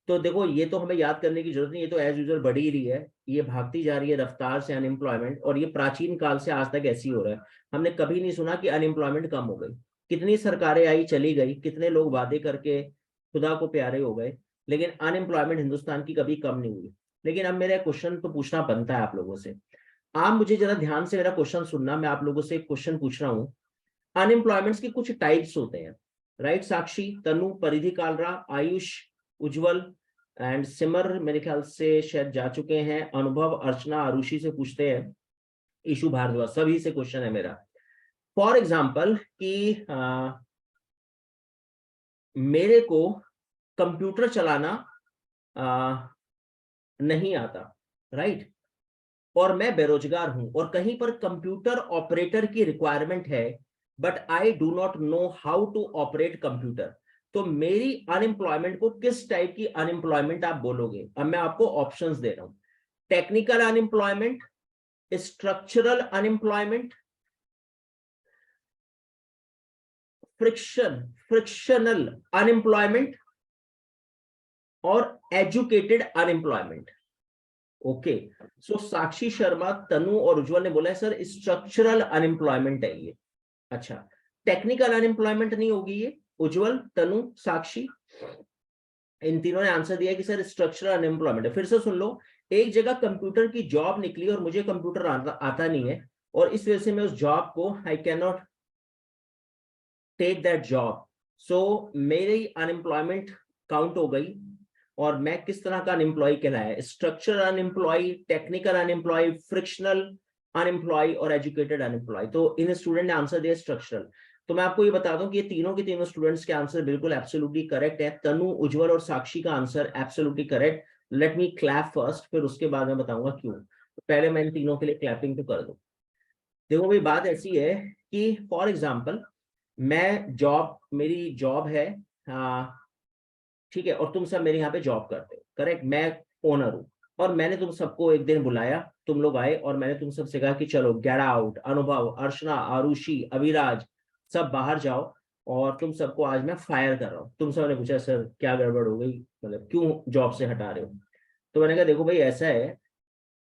तो देखो ये तो हमें याद करने की जरूरत नहीं, ये तो एज यूजुअल बढ़ ही रही है, ये भागती जा रही है रफ्तार से अनएम्प्लॉयमेंट। और ये प्राचीन काल से आज तक ऐसी हो रहा है। हमने कभी नहीं सुना कि अनएम्प्लॉयमेंट कम हो गई। कितनी सरकारें आई चली गई, कितने लोग वादे करके खुदा को प्यारे हो गए, लेकिन अनएम्प्लॉयमेंट हिंदुस्तान की कभी कम नहीं हुई। लेकिन अब मेरा क्वेश्चन तो पूछना बनता है आप लोगों से। आप मुझे जरा ध्यान से मेरा क्वेश्चन सुनना। मैं आप लोगों से एक क्वेश्चन पूछ रहा हूँ। अनएम्प्लॉयमेंट्स के कुछ टाइप्स होते हैं, right. Sakshi, Tanu, Paridhi Kalra, Ayush, Ujjwal and सिमर मेरे ख्याल से शायद जा चुके हैं। अनुभव, अर्चना, आरुषि से पूछते हैं, ईशु भारद्वाज, सभी से क्वेश्चन है मेरा। फॉर एग्जाम्पल कि मेरे को कंप्यूटर चलाना नहीं आता, राइट। और मैं बेरोजगार हूं और कहीं पर कंप्यूटर ऑपरेटर की रिक्वायरमेंट है, but I do not know how to operate computer, तो मेरी अनएम्प्लॉयमेंट को किस टाइप की अनएम्प्लॉयमेंट आप बोलोगे? अब मैं आपको ऑप्शंस दे रहा हूं। Technical unemployment, structural unemployment, frictional unemployment और एजुकेटेड अनएम्प्लॉयमेंट। ओके, सो साक्षी शर्मा, तनु और उज्जवल ने बोला है सर स्ट्रक्चरल अनएम्प्लॉयमेंट है ये। अच्छा, टेक्निकल अनएम्प्लॉयमेंट नहीं होगी ये? उज्जवल, तनु, साक्षी, इन तीनों ने आंसर दिया कि सर स्ट्रक्चरल अनएम्प्लॉयमेंट है। फिर से सुन लो, एक जगह कंप्यूटर की जॉब निकली और मुझे कंप्यूटर आता नहीं है, और इस वजह से मैं उस जॉब को I can not take that job, so मेरी अनएम्प्लॉयमेंट काउंट हो गई। और मैं किस तरह का अनएम्प्लॉय कहलाया? Structural unemployed, technical unemployed, frictional unemployed और एजुकेटेड अनएम्प्लॉय। तो इन स्टूडेंट ने आंसर दिया स्ट्रक्चरल। तो मैं आपको ये बता दूं कि ये तीनों के तीनों स्टूडेंट्स के आंसर बिल्कुल एब्सोल्युटली करेक्ट है। तनु, उज्जवल और साक्षी का answer absolutely correct. Let me clap first, फिर उसके बाद मैं बताऊंगा क्यों। तो पहले मैं इन तीनों के लिए क्लैपिंग तो कर दूं। देखो भाई, बात ऐसी है कि फॉर एग्जाम्पल मेरी जॉब है, ठीक है, और तुम सब मेरे यहाँ पे जॉब करते हो, करेक्ट, मैं ओनर हूँ, और मैंने तुम सबको एक दिन बुलाया, तुम लोग आए और मैंने तुम सबसे कहा कि चलो गेट आउट, अनुभव, अर्चना, आरुषि, अविराज, सब बाहर जाओ, और तुम सबको आज मैं फायर कर रहा हूँ। तुम सब ने पूछा सर क्या गड़बड़ हो गई, मतलब क्यों जॉब से हटा रहे हो? तो मैंने कहा देखो भाई ऐसा है,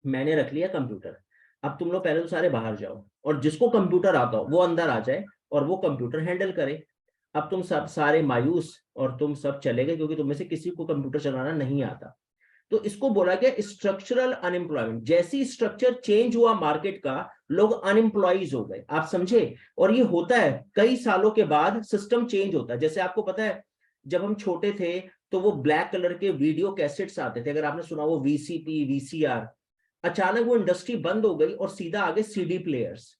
मैंने रख लिया कंप्यूटर, अब तुम लोग पहले तो सारे बाहर जाओ, और जिसको कंप्यूटर आता हो वो अंदर आ जाए और वो कंप्यूटर हैंडल करे। अब तुम सब सारे मायूस और तुम सब चले गए, क्योंकि तुम में से किसी को कंप्यूटर चलाना नहीं आता। तो इसको बोला गया स्ट्रक्चरल अनएम्प्लॉयमेंट। जैसी स्ट्रक्चर चेंज हुआ मार्केट का, लोग अनएम्प्लॉयज हो गए, आप समझे? और ये होता है कई सालों के बाद, सिस्टम चेंज होता है। जैसे आपको पता है, जब हम छोटे थे तो वो ब्लैक कलर के वीडियो कैसेट्स आते थे, अगर आपने सुना, वो वीसीपी, वीसीआर, अचानक वो इंडस्ट्री बंद हो गई और सीधा आगे सीडी प्लेयर्स।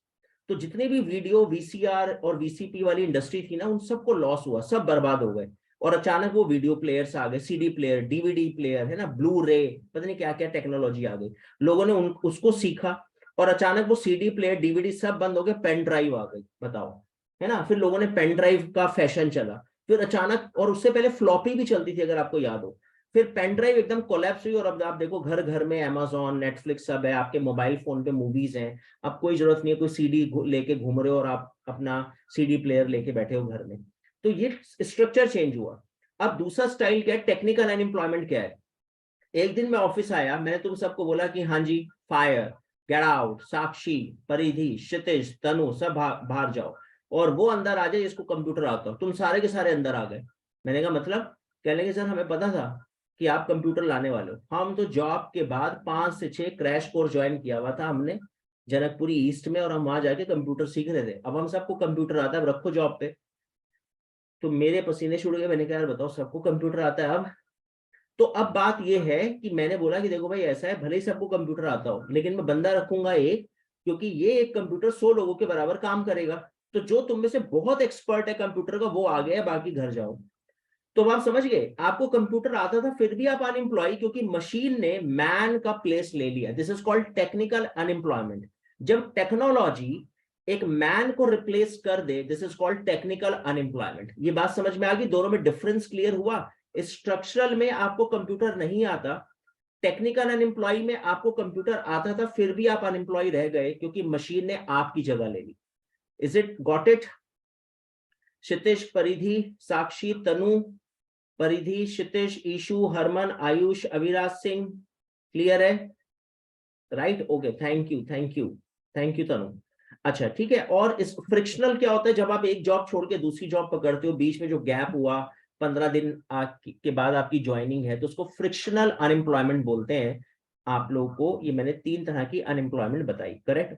तो जितने भी वीडियो, वीसीआर और वीसीपी वाली इंडस्ट्री थी ना, उन सबको लॉस हुआ, सब बर्बाद हो गए, और अचानक वो वीडियो प्लेयर्स आ गए, सीडी प्लेयर, डीवीडी प्लेयर, है ना, ब्लू रे, पता नहीं क्या क्या टेक्नोलॉजी आ गई। लोगों ने उसको सीखा, और अचानक वो सीडी प्लेयर, डीवीडी सब बंद हो गए, पेन ड्राइव आ गई, बताओ, है ना। फिर लोगों ने पेन ड्राइव का फैशन चला, फिर अचानक, और उससे पहले फ्लॉपी भी चलती थी अगर आपको याद हो। फिर पेन ड्राइव एकदम कोलैप्स हुई, और अब आप देखो घर घर में अमेजोन, नेटफ्लिक्स सब है, आपके मोबाइल फोन पे मूवीज हैं। अब कोई जरूरत नहीं है कोई सीडी लेके घूम रहे हो और आप अपना सीडी प्लेयर लेके बैठे हो घर में। तो ये स्ट्रक्चर चेंज हुआ। अब दूसरा स्टाइल क्या है, टेक्निकल अनएम्प्लॉयमेंट क्या है? एक दिन मैं ऑफिस आया, मैंने तुम सबको बोला कि हाँ जी फायर, गेट आउट, साक्षी, परिधि, क्षितिज, तनु, सब बाहर जाओ, और वो अंदर आ जाए जिसको कंप्यूटर आता हो। तुम सारे के सारे अंदर आ गए। मैंने कहा मतलब? कहने लगे सर हमें पता था कि आप कंप्यूटर लाने वाले हो, हम तो जॉब के बाद 5 से 6 क्रैश कोर्स ज्वाइन किया हुआ था हमने जनकपुरी ईस्ट में, और हम वहां जाके कंप्यूटर सीख रहे थे। अब हम सबको कंप्यूटर आता है, अब रखो जॉब पे। तो मेरे पसीने छूट गए, मैंने कहा यार बताओ, सबको कंप्यूटर आता है अब? तो अब बात यह है कि मैंने बोला कि देखो भाई ऐसा है, भले ही सबको कंप्यूटर आता हो, लेकिन मैं बंदा रखूंगा एक, क्योंकि ये एक कंप्यूटर 100 लोगों के बराबर काम करेगा। तो जो तुम में से बहुत एक्सपर्ट है कंप्यूटर का, वो आ गया, बाकी घर जाओ। तो आप समझ गए, आपको कंप्यूटर आता था फिर भी आप अनएम्प्लॉय, क्योंकि मशीन ने मैन का प्लेस ले लिया। This is called technical unemployment. जब टेक्नोलॉजी एक मैन को रिप्लेस कर दे, this is called technical unemployment. ये बात समझ में आ गई? दोनों में डिफरेंस क्लियर हुआ? स्ट्रक्चरल में आपको कंप्यूटर नहीं आता, टेक्निकल अनएम्प्लॉय में आपको कंप्यूटर आता था फिर भी आप अनएम्प्लॉय रह गए, क्योंकि मशीन ने आपकी जगह ले ली। Is it got it? Kshitij, Paridhi, Sakshi, Tanu, Paridhi, Kshitij, Ishu, Harman, Ayush, Aviraj Singh, clear है? Right, okay, thank you, thank you, thank you Tanu. अच्छा ठीक है। और इस फ्रिक्शनल क्या होता है? जब आप एक जॉब छोड़ के दूसरी जॉब पकड़ते हो, बीच में जो गैप हुआ, 15 दिन के बाद आपकी ज्वाइनिंग है, तो उसको फ्रिक्शनल अनएम्प्लॉयमेंट बोलते हैं। आप लोगों को ये मैंने 3 तरह की अनएम्प्लॉयमेंट बताई, करेक्ट?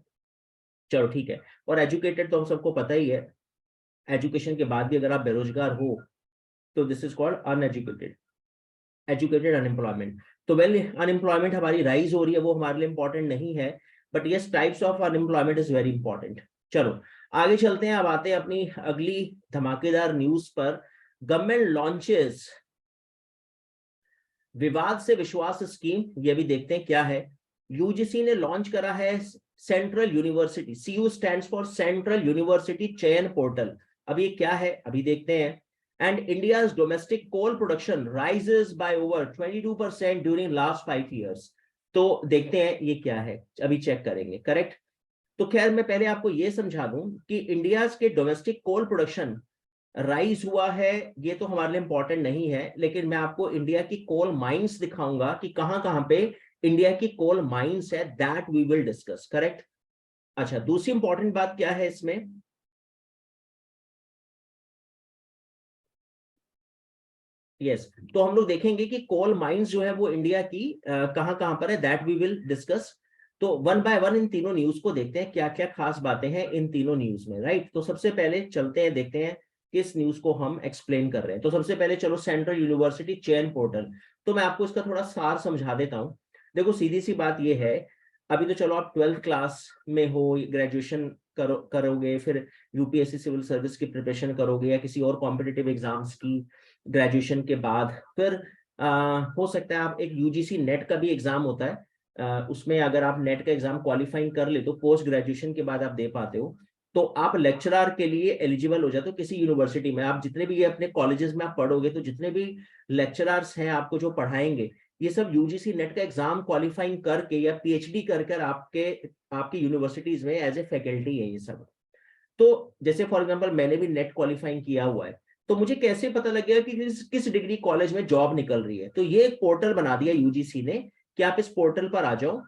चलो ठीक है। और एजुकेटेड तो हम सबको पता ही है, एजुकेशन के बाद भी अगर आप बेरोजगार हो तो this is called uneducated, educated unemployment. तो वेल, अनएम्प्लॉयमेंट हमारी राइज हो रही है, वो हमारे लिए इंपॉर्टेंट नहीं है, but yes types of unemployment is very important. चलो आगे चलते हैं, अब आते हैं अपनी अगली धमाकेदार न्यूज पर। गवर्नमेंट लॉन्चेस विवाद से विश्वास स्कीम, ये भी देखते हैं क्या है। यूजीसी ने लॉन्च करा है central university, CU stands for central university Chayan portal. अब ये क्या है अभी देखते हैं। And India's domestic coal production rises by over 22% during last 5 years। तो देखते हैं ये क्या है, अभी चेक करेंगे, करेक्ट। तो खैर मैं पहले आपको ये समझा दूं कि इंडिया के डोमेस्टिक कोल प्रोडक्शन राइज हुआ है, ये तो हमारे लिए इंपॉर्टेंट नहीं है, लेकिन मैं आपको इंडिया की कोल माइंस दिखाऊंगा कि कहां कहां पे इंडिया की कोल माइंस है, that we will discuss, correct. अच्छा, दूसरी इंपॉर्टेंट बात क्या है इसमें, यस तो हम लोग देखेंगे कि कोल माइंस जो है वो इंडिया की कहां कहां पर है, दैट वी विल डिस्कस। तो वन बाय वन इन तीनों न्यूज को देखते हैं, क्या क्या खास बातें हैं इन तीनों न्यूज में, राइट। तो सबसे पहले चलते हैं, देखते हैं किस न्यूज को हम एक्सप्लेन कर रहे हैं। तो सबसे पहले चलो सेंट्रल यूनिवर्सिटी चयन पोर्टल, तो मैं आपको इसका थोड़ा सार समझा देता हूँ। देखो सीधी सी बात ये है, अभी तो चलो आप 12th क्लास में हो, ग्रेजुएशन करोगे, फिर यूपीएससी सिविल सर्विस की प्रिपरेशन करोगे या किसी और कॉम्पिटिटिव एग्जाम्स की ग्रेजुएशन के बाद, फिर हो सकता है आप एक यूजीसी नेट का भी एग्जाम होता है, उसमें अगर आप नेट का एग्जाम क्वालिफाइंग कर ले तो पोस्ट ग्रेजुएशन के बाद आप दे पाते हो, तो आप लेक्चरर के लिए एलिजिबल हो जाते हो किसी यूनिवर्सिटी में। आप जितने भी ये अपने कॉलेजेस में आप पढ़ोगे, तो जितने भी लेक्चरर्स हैं आपको जो पढ़ाएंगे, ये सब यूजीसी नेट का एग्जाम क्वालिफाइंग करके या पीएचडी कर कर आपकी यूनिवर्सिटीज में एज ए फैकल्टी है ये सब। तो जैसे फॉर एग्जांपल मैंने भी नेट क्वालिफाइंग किया हुआ है, तो मुझे कैसे पता लग गया कि किस डिग्री कॉलेज में जॉब निकल रही है। तो ये एक पोर्टल बना दिया यूजीसी ने कि आप इस पोर्टल पर आ जाओ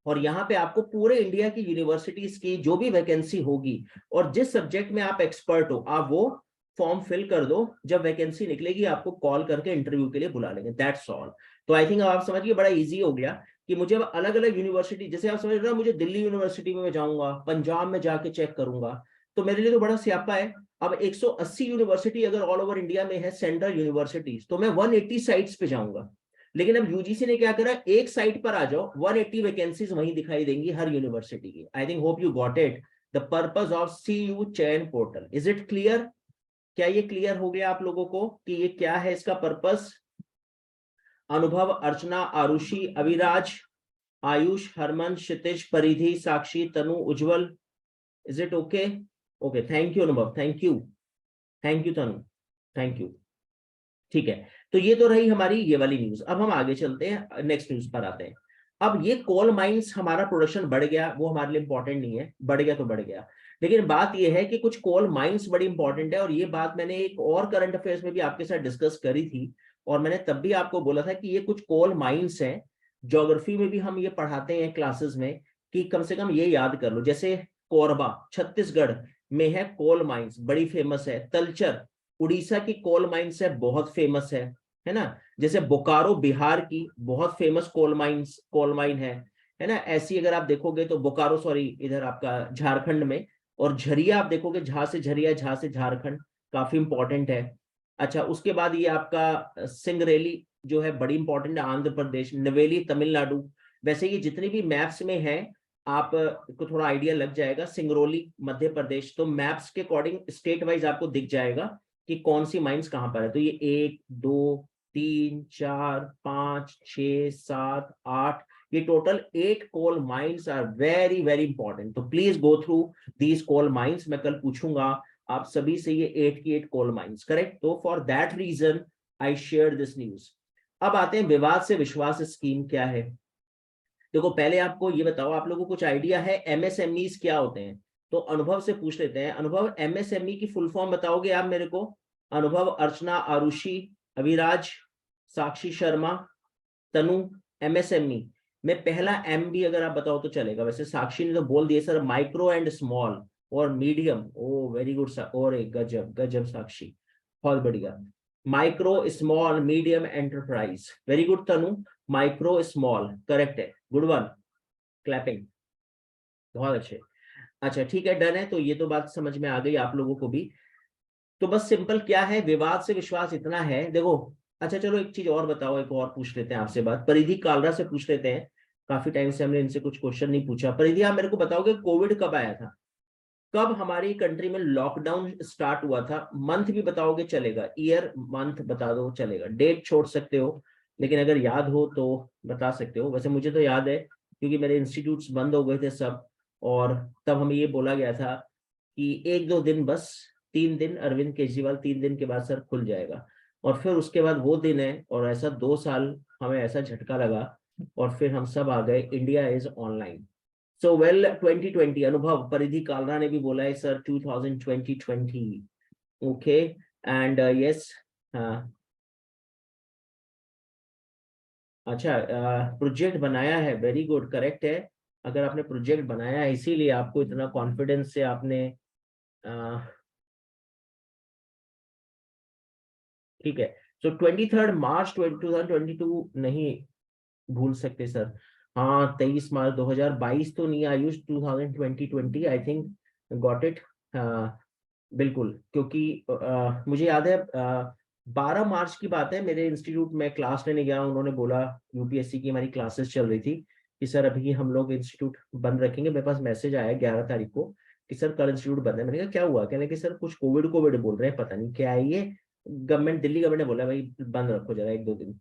और यहाँ पे आपको पूरे इंडिया की यूनिवर्सिटीज की जो भी वैकेंसी होगी और जिस सब्जेक्ट में आप एक्सपर्ट हो, आप वो फॉर्म फिल कर दो। जब वैकेंसी निकलेगी आपको कॉल करके इंटरव्यू के लिए बुला लेंगे, दैट्स ऑल। तो आई थिंक आप समझिए बड़ा इजी हो गया कि मुझे अलग अलग यूनिवर्सिटी, जैसे आप समझ रहे हो मुझे दिल्ली यूनिवर्सिटी में मैं जाऊंगा, पंजाब में जाके चेक करूंगा, तो मेरे लिए तो बड़ा स्यापा है। अब 180 यूनिवर्सिटी अगर ऑल ओवर इंडिया में है सेंट्रल यूनिवर्सिटीज, तो मैं 180 साइट्स पे जाऊंगा। लेकिन अब यूजीसी ने क्या करा, एक साइट पर आ जाओ, 180 वैकेंसीज वहीं दिखाई देंगी हर यूनिवर्सिटी की। I think hope you got it, the purpose of CU चयन पोर्टल। Is it clear? क्या ये क्लियर हो गया आप लोगों को कि ये क्या है, इसका पर्पस? अनुभव, अर्चना, Arushi, Aviraj, Ayush, Harman, Kshitij, Paridhi, Sakshi, Tanu, Ujjwal, is it okay? Okay, thank you Anubhav, thank you, thank you Tanu, thank you. ठीक है, तो ये तो रही हमारी ये वाली न्यूज। अब हम आगे चलते हैं, नेक्स्ट न्यूज पर आते हैं। अब ये कोल माइंस हमारा प्रोडक्शन बढ़ गया, वो हमारे लिए इंपॉर्टेंट नहीं है, बढ़ गया तो बढ़ गया, लेकिन बात ये है कि कुछ कोल माइंस बड़ी इंपॉर्टेंट है। और ये बात मैंने एक और करंट अफेयर्स में भी आपके साथ डिस्कस करी थी, और मैंने तब भी आपको बोला था कि ये कुछ कोल माइंस हैं। ज्योग्राफी में भी हम ये पढ़ाते हैं क्लासेस में कि कम से कम ये याद कर लो। जैसे कोरबा छत्तीसगढ़ में है, कोल माइंस बड़ी फेमस है। तलचर उड़ीसा की कोल माइंस है, बहुत फेमस है ना। जैसे बोकारो बिहार की बहुत फेमस कोल माइन है ना। ऐसी अगर आप देखोगे तो बोकारो, सॉरी इधर आपका झारखंड में, और झरिया आप देखोगे, झा से झरिया, झा से झारखंड, काफी इंपॉर्टेंट है। अच्छा, उसके बाद ये आपका सिंगरेली जो है बड़ी इंपॉर्टेंट है, आंध्र प्रदेश। नवेली तमिलनाडु। वैसे ये जितनी भी मैप्स में है आप को थोड़ा आइडिया लग जाएगा। सिंगरौली मध्य प्रदेश, तो मैप्स के अकॉर्डिंग स्टेट वाइज आपको दिख जाएगा कि कौन सी माइंस कहां पर है। तो ये 1 2 3 4 5 6 7 8, ये total 8 coal mines are very very important. तो please go through these coal mines. मैं कल पूछूंगा आप सभी से ये 8 की 8 कोल माइंस, करेक्ट। तो for that reason I share this news. अब आते हैं विवाद से विश्वास स्कीम क्या है। देखो पहले आपको ये बताओ, आप लोगों को कुछ आइडिया है एमएसएमईज क्या होते हैं? तो अनुभव से पूछ लेते हैं। अनुभव, एमएसएमई की फुल फॉर्म बताओगे आप मेरे को? अनुभव, अर्चना, आरुषि, अविराज, साक्षी शर्मा, तनु, एमएसएमई में पहला एम भी अगर आप बताओ तो चलेगा। वैसे साक्षी ने तो बोल दिया सर माइक्रो एंड स्मॉल और मीडियम। ओ वेरी गुड, और एक गजब गजब साक्षी, बहुत बढ़िया। Micro small medium enterprise, very good Tanu. Micro small correct है, गुड वन, क्लैपिंग, बहुत अच्छे। अच्छा ठीक है, डन है। तो ये तो बात समझ में आ गई आप लोगों को भी। तो बस सिंपल क्या है, विवाद से विश्वास इतना है, देखो। अच्छा चलो एक चीज और बताओ, एक और पूछ लेते हैं आपसे बात, परिधि कालरा से पूछ लेते हैं। काफी टाइम से हमने इनसे कुछ क्वेश्चन नहीं पूछा। परिधि, आप मेरे को बताओगे कोविड कब आया था? कब हमारी कंट्री में लॉकडाउन स्टार्ट हुआ था? मंथ भी बताओगे चलेगा, ईयर मंथ बता दो चलेगा, डेट छोड़ सकते हो, लेकिन अगर याद हो तो बता सकते हो। वैसे मुझे तो याद है क्योंकि मेरे इंस्टीट्यूट्स बंद हो गए थे सब, और तब हमें ये बोला गया था कि 1-2 दिन बस, 3 दिन, अरविंद केजरीवाल 3 दिन के बाद सर खुल जाएगा। और फिर उसके बाद वो दिन है, और ऐसा 2 साल हमें ऐसा झटका लगा, और फिर हम सब आ गए, India is online. So well 2020 अनुभव, परिधि कालरा ने भी बोला है सर 2020, ओके, एंड यस, अच्छा, प्रोजेक्ट बनाया है, वेरी गुड, करेक्ट है। अगर आपने प्रोजेक्ट बनाया है इसीलिए आपको इतना कॉन्फिडेंस से आपने, ठीक है। सो 23 मार्च 2022 नहीं भूल सकते सर। हाँ, 23 मार्च 2022 तो नहीं, Ayush 2020 I think, got it. बिल्कुल, क्योंकि मुझे याद है 12 मार्च की बात है, मेरे इंस्टीट्यूट में क्लास लेने गया, उन्होंने बोला, यूपीएससी की हमारी क्लासेस चल रही थी, कि सर अभी हम लोग इंस्टीट्यूट बंद रखेंगे। मेरे पास मैसेज आया 11 तारीख को कि सर कल इंस्टीट्यूट बंद है। मैंने कहा क्या हुआ? कहने कि सर कुछ कोविड कोविड बोल रहे हैं, पता नहीं क्या है ये, गवर्नमेंट, दिल्ली गवर्नमेंट ने बोला भाई बंद रखो जरा 1-2 दिन।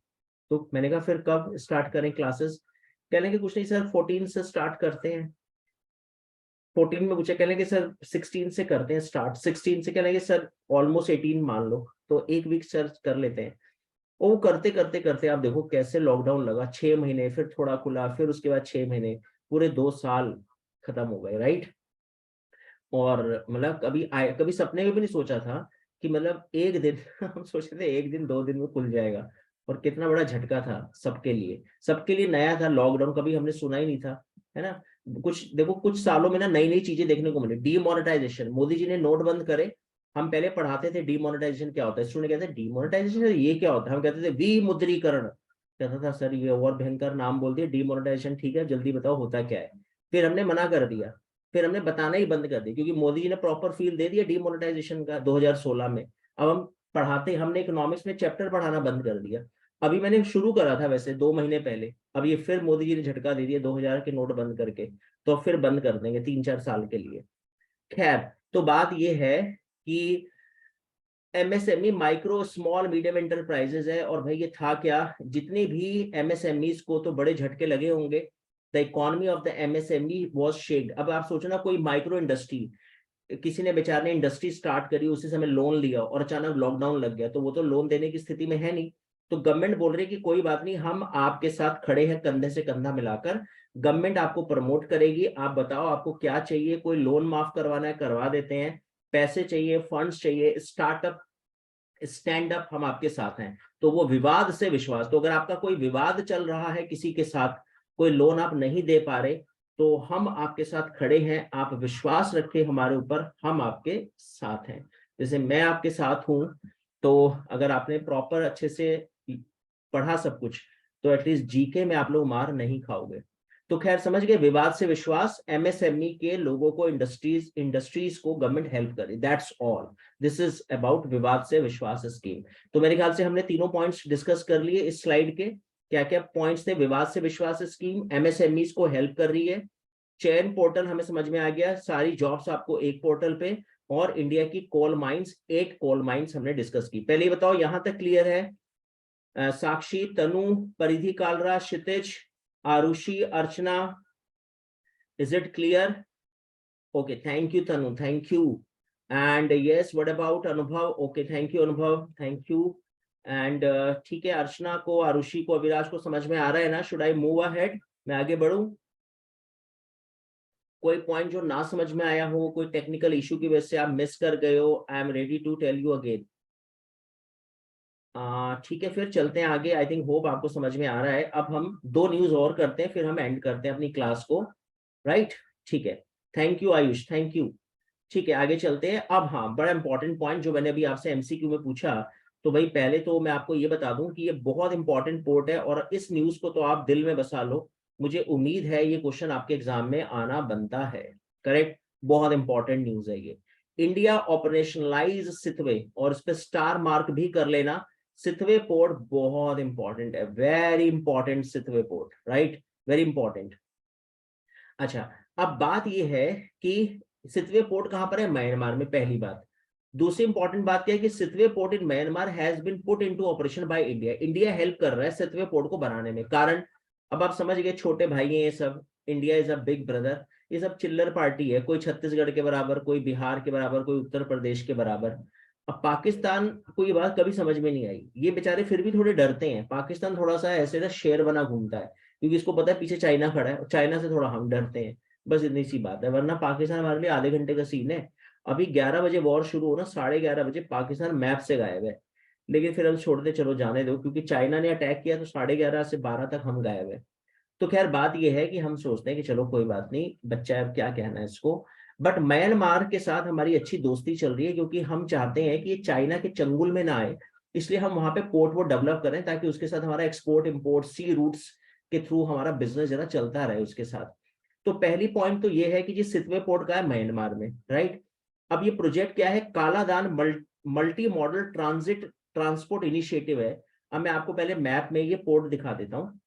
तो मैंने कहा फिर कब स्टार्ट करें क्लासेस? कहने कि कुछ नहीं सर, 14 से स्टार्ट करते हैं। 14 में पूछा, कहने कि सर 16 से करते हैं स्टार्ट। 16 से कहने कि सर ऑलमोस्ट 18 मान लो, तो एक वीक सर कर लेते हैं। और वो करते करते करते आप देखो कैसे लॉकडाउन लगा, 6 महीने, फिर थोड़ा खुला, फिर उसके बाद 6 महीने, पूरे 2 साल खत्म हो गए, राइट। और मतलब कभी सपने में भी नहीं सोचा था कि मतलब एक दिन हम सोचे थे 1 दिन 2 दिन में खुल जाएगा। और कितना बड़ा झटका था सबके लिए, सबके लिए नया था, लॉकडाउन कभी हमने सुना ही नहीं था, है ना। कुछ देखो, कुछ सालों में ना नई नई चीजें देखने को मिली। डीमोनेटाइजेशन, मोदी जी ने नोट बंद करे। हम पहले पढ़ाते थे डीमोनेटाइजेशन क्या होता है, स्टूडेंट कहते हैं डीमोनेटाइजेशन ये क्या होता है, हम कहते थे विमुद्रीकरण। कहता था सर ये और भयंकर नाम बोल दिया, डीमोनेटाइजेशन ठीक है, जल्दी बताओ होता क्या है। फिर हमने मना कर दिया, फिर हमने बताना ही बंद कर दिया, क्योंकि मोदी जी ने प्रॉपर फील दे दिया डीमोनेटाइजेशन का 2016 में। अब हम पढ़ाते, हमने इकोनॉमिक्स में चैप्टर पढ़ाना बंद कर दिया। अभी मैंने शुरू करा था वैसे 2 महीने पहले, अब ये फिर मोदी जी ने झटका दे दिया 2000 के नोट बंद करके, तो फिर बंद कर देंगे 3-4 साल के लिए। खैर, तो बात ये है कि MSME, micro small medium enterprises है, और भाई ये था क्या, जितने भी एमएसएमईज को तो बड़े झटके लगे होंगे। The economy of the MSME was shaked. अब आप सोचो ना, कोई माइक्रो इंडस्ट्री, किसी ने बेचारे ने इंडस्ट्री स्टार्ट करी, उसी समय लोन लिया और अचानक लॉकडाउन लग गया, तो वो तो लोन देने की स्थिति में है नहीं। तो गवर्नमेंट बोल रही है कि कोई बात नहीं, हम आपके साथ खड़े हैं कंधे से कंधा मिलाकर, गवर्नमेंट आपको प्रमोट करेगी, आप बताओ आपको क्या चाहिए, कोई लोन माफ करवाना है करवा देते हैं, पैसे चाहिए, फंड्स चाहिए, स्टार्टअप, स्टैंड अप, हम आपके साथ हैं। तो वो विवाद से विश्वास, तो अगर आपका कोई विवाद चल रहा है किसी के साथ, कोई लोन आप नहीं दे पा रहे, तो हम आपके साथ खड़े हैं, आप विश्वास रखें हमारे ऊपर, हम आपके साथ हैं। जैसे मैं आपके साथ हूं, तो अगर आपने प्रॉपर अच्छे से पढ़ा सब कुछ, तो एटलीस्ट जीके में आप लोग मार नहीं खाओगे। तो खैर समझ गए, विवाद से विश्वास, एमएसएमई के लोगों को, इंडस्ट्रीज को गवर्नमेंट हेल्प करे, that's all. This is about विवाद से विश्वास स्कीम। तो मेरे ख्याल से हमने तीनों पॉइंट्स डिस्कस कर लिए इस स्लाइड के। क्या क्या पॉइंट्स थे? विवाद से विश्वास स्कीम एमएसएमईज को हेल्प कर रही है, चयन पोर्टल हमें समझ में आ गया, सारी जॉब्स आपको एक पोर्टल पे, और इंडिया की कोल माइंस, 8 कोल माइंस हमने डिस्कस की। पहले बताओ यहां तक क्लियर है? Sakshi, Tanu, Paridhi Kalra, Kshitij, Arushi, Archana, is it clear? Okay, thank you Tanu, thank you. And yes, what about Anubhav? Okay, thank you Anubhav, thank you. And ठीक है, अर्चना को, आरुषि को, अविराज को समझ में आ रहा है ना? शुड आई मूव अहेड, मैं आगे बढ़ूं? कोई पॉइंट जो ना समझ में आया हो, कोई टेक्निकल इशू की वजह से आप मिस कर गए हो, I am ready to tell you again. ठीक है, फिर चलते हैं आगे। आई थिंक होप आपको समझ में आ रहा है। अब हम 2 न्यूज और करते हैं, फिर हम एंड करते हैं अपनी क्लास को, राइट? ठीक है, thank you Ayush, thank you. ठीक है, आगे चलते हैं। अब हाँ, बड़ा इंपॉर्टेंट पॉइंट जो मैंने अभी आपसे एमसीक्यू में पूछा, तो भाई पहले तो मैं आपको ये बता दूं कि ये बहुत इंपॉर्टेंट पोर्ट है, और इस न्यूज को तो आप दिल में बसा लो। मुझे उम्मीद है ये क्वेश्चन आपके एग्जाम में आना बनता है, करेक्ट? बहुत इंपॉर्टेंट न्यूज है ये। इंडिया ऑपरेशनलाइज सिथवे, और इस पे स्टार मार्क भी कर लेना। सिथवे पोर्ट बहुत इंपॉर्टेंट है, very important Sittwe port, right? Very important. अच्छा, अब बात यह है कि सिथवे पोर्ट कहां पर है? म्यांमार में, पहली बात। दूसरी इंपॉर्टेंट बात क्या है कि Sittwe port in Myanmar has been put into operation by India. India help कर रहा है सिथवे पोर्ट को बनाने में। कारण, अब आप समझ गए, छोटे भाई हैं ये सब, India is a big brother, ये सब चिल्लर पार्टी है, कोई छत्तीसगढ़ के बराबर, कोई बिहार के बराबर, कोई उत्तर प्रदेश के बराबर। अब पाकिस्तान को ये बात कभी समझ में नहीं आई, ये बेचारे फिर भी थोड़े डरते हैं। पाकिस्तान थोड़ा सा ऐसे ना शेर बना घूमता है, क्योंकि इसको पता है पीछे चाइना खड़ा है, और चाइना से थोड़ा हम डरते हैं, बस इतनी सी बात है। वरना पाकिस्तान हमारे लिए आधे घंटे का सीन है। अभी 11 बजे वॉर शुरू हो ना, 11:30 बजे पाकिस्तान मैप से गायब है। लेकिन फिर हम छोड़ते, चलो जाने दो, क्योंकि चाइना ने अटैक किया तो 11:30 से 12 तक हम गायब है। तो खैर बात यह है कि हम सोचते हैं कि चलो कोई बात नहीं, बच्चा है, अब क्या कहना है इसको। बट म्यांमार के साथ हमारी अच्छी दोस्ती चल रही है, क्योंकि हम चाहते हैं कि ये चाइना के चंगुल में ना आए, इसलिए हम वहां पे पोर्ट वो डेवलप करें, ताकि उसके साथ हमारा एक्सपोर्ट इंपोर्ट सी रूट्स के थ्रू हमारा बिजनेस जरा चलता रहे उसके साथ। तो पहली पॉइंट तो ये है कि जी सितवे पोर्ट का है म्यांमार में, राइट। अब ये प्रोजेक्ट क्या है, Kaladan multi modal transit transport initiative है। अब मैं आपको पहले मैप में ये पोर्ट दिखा देता हूँ।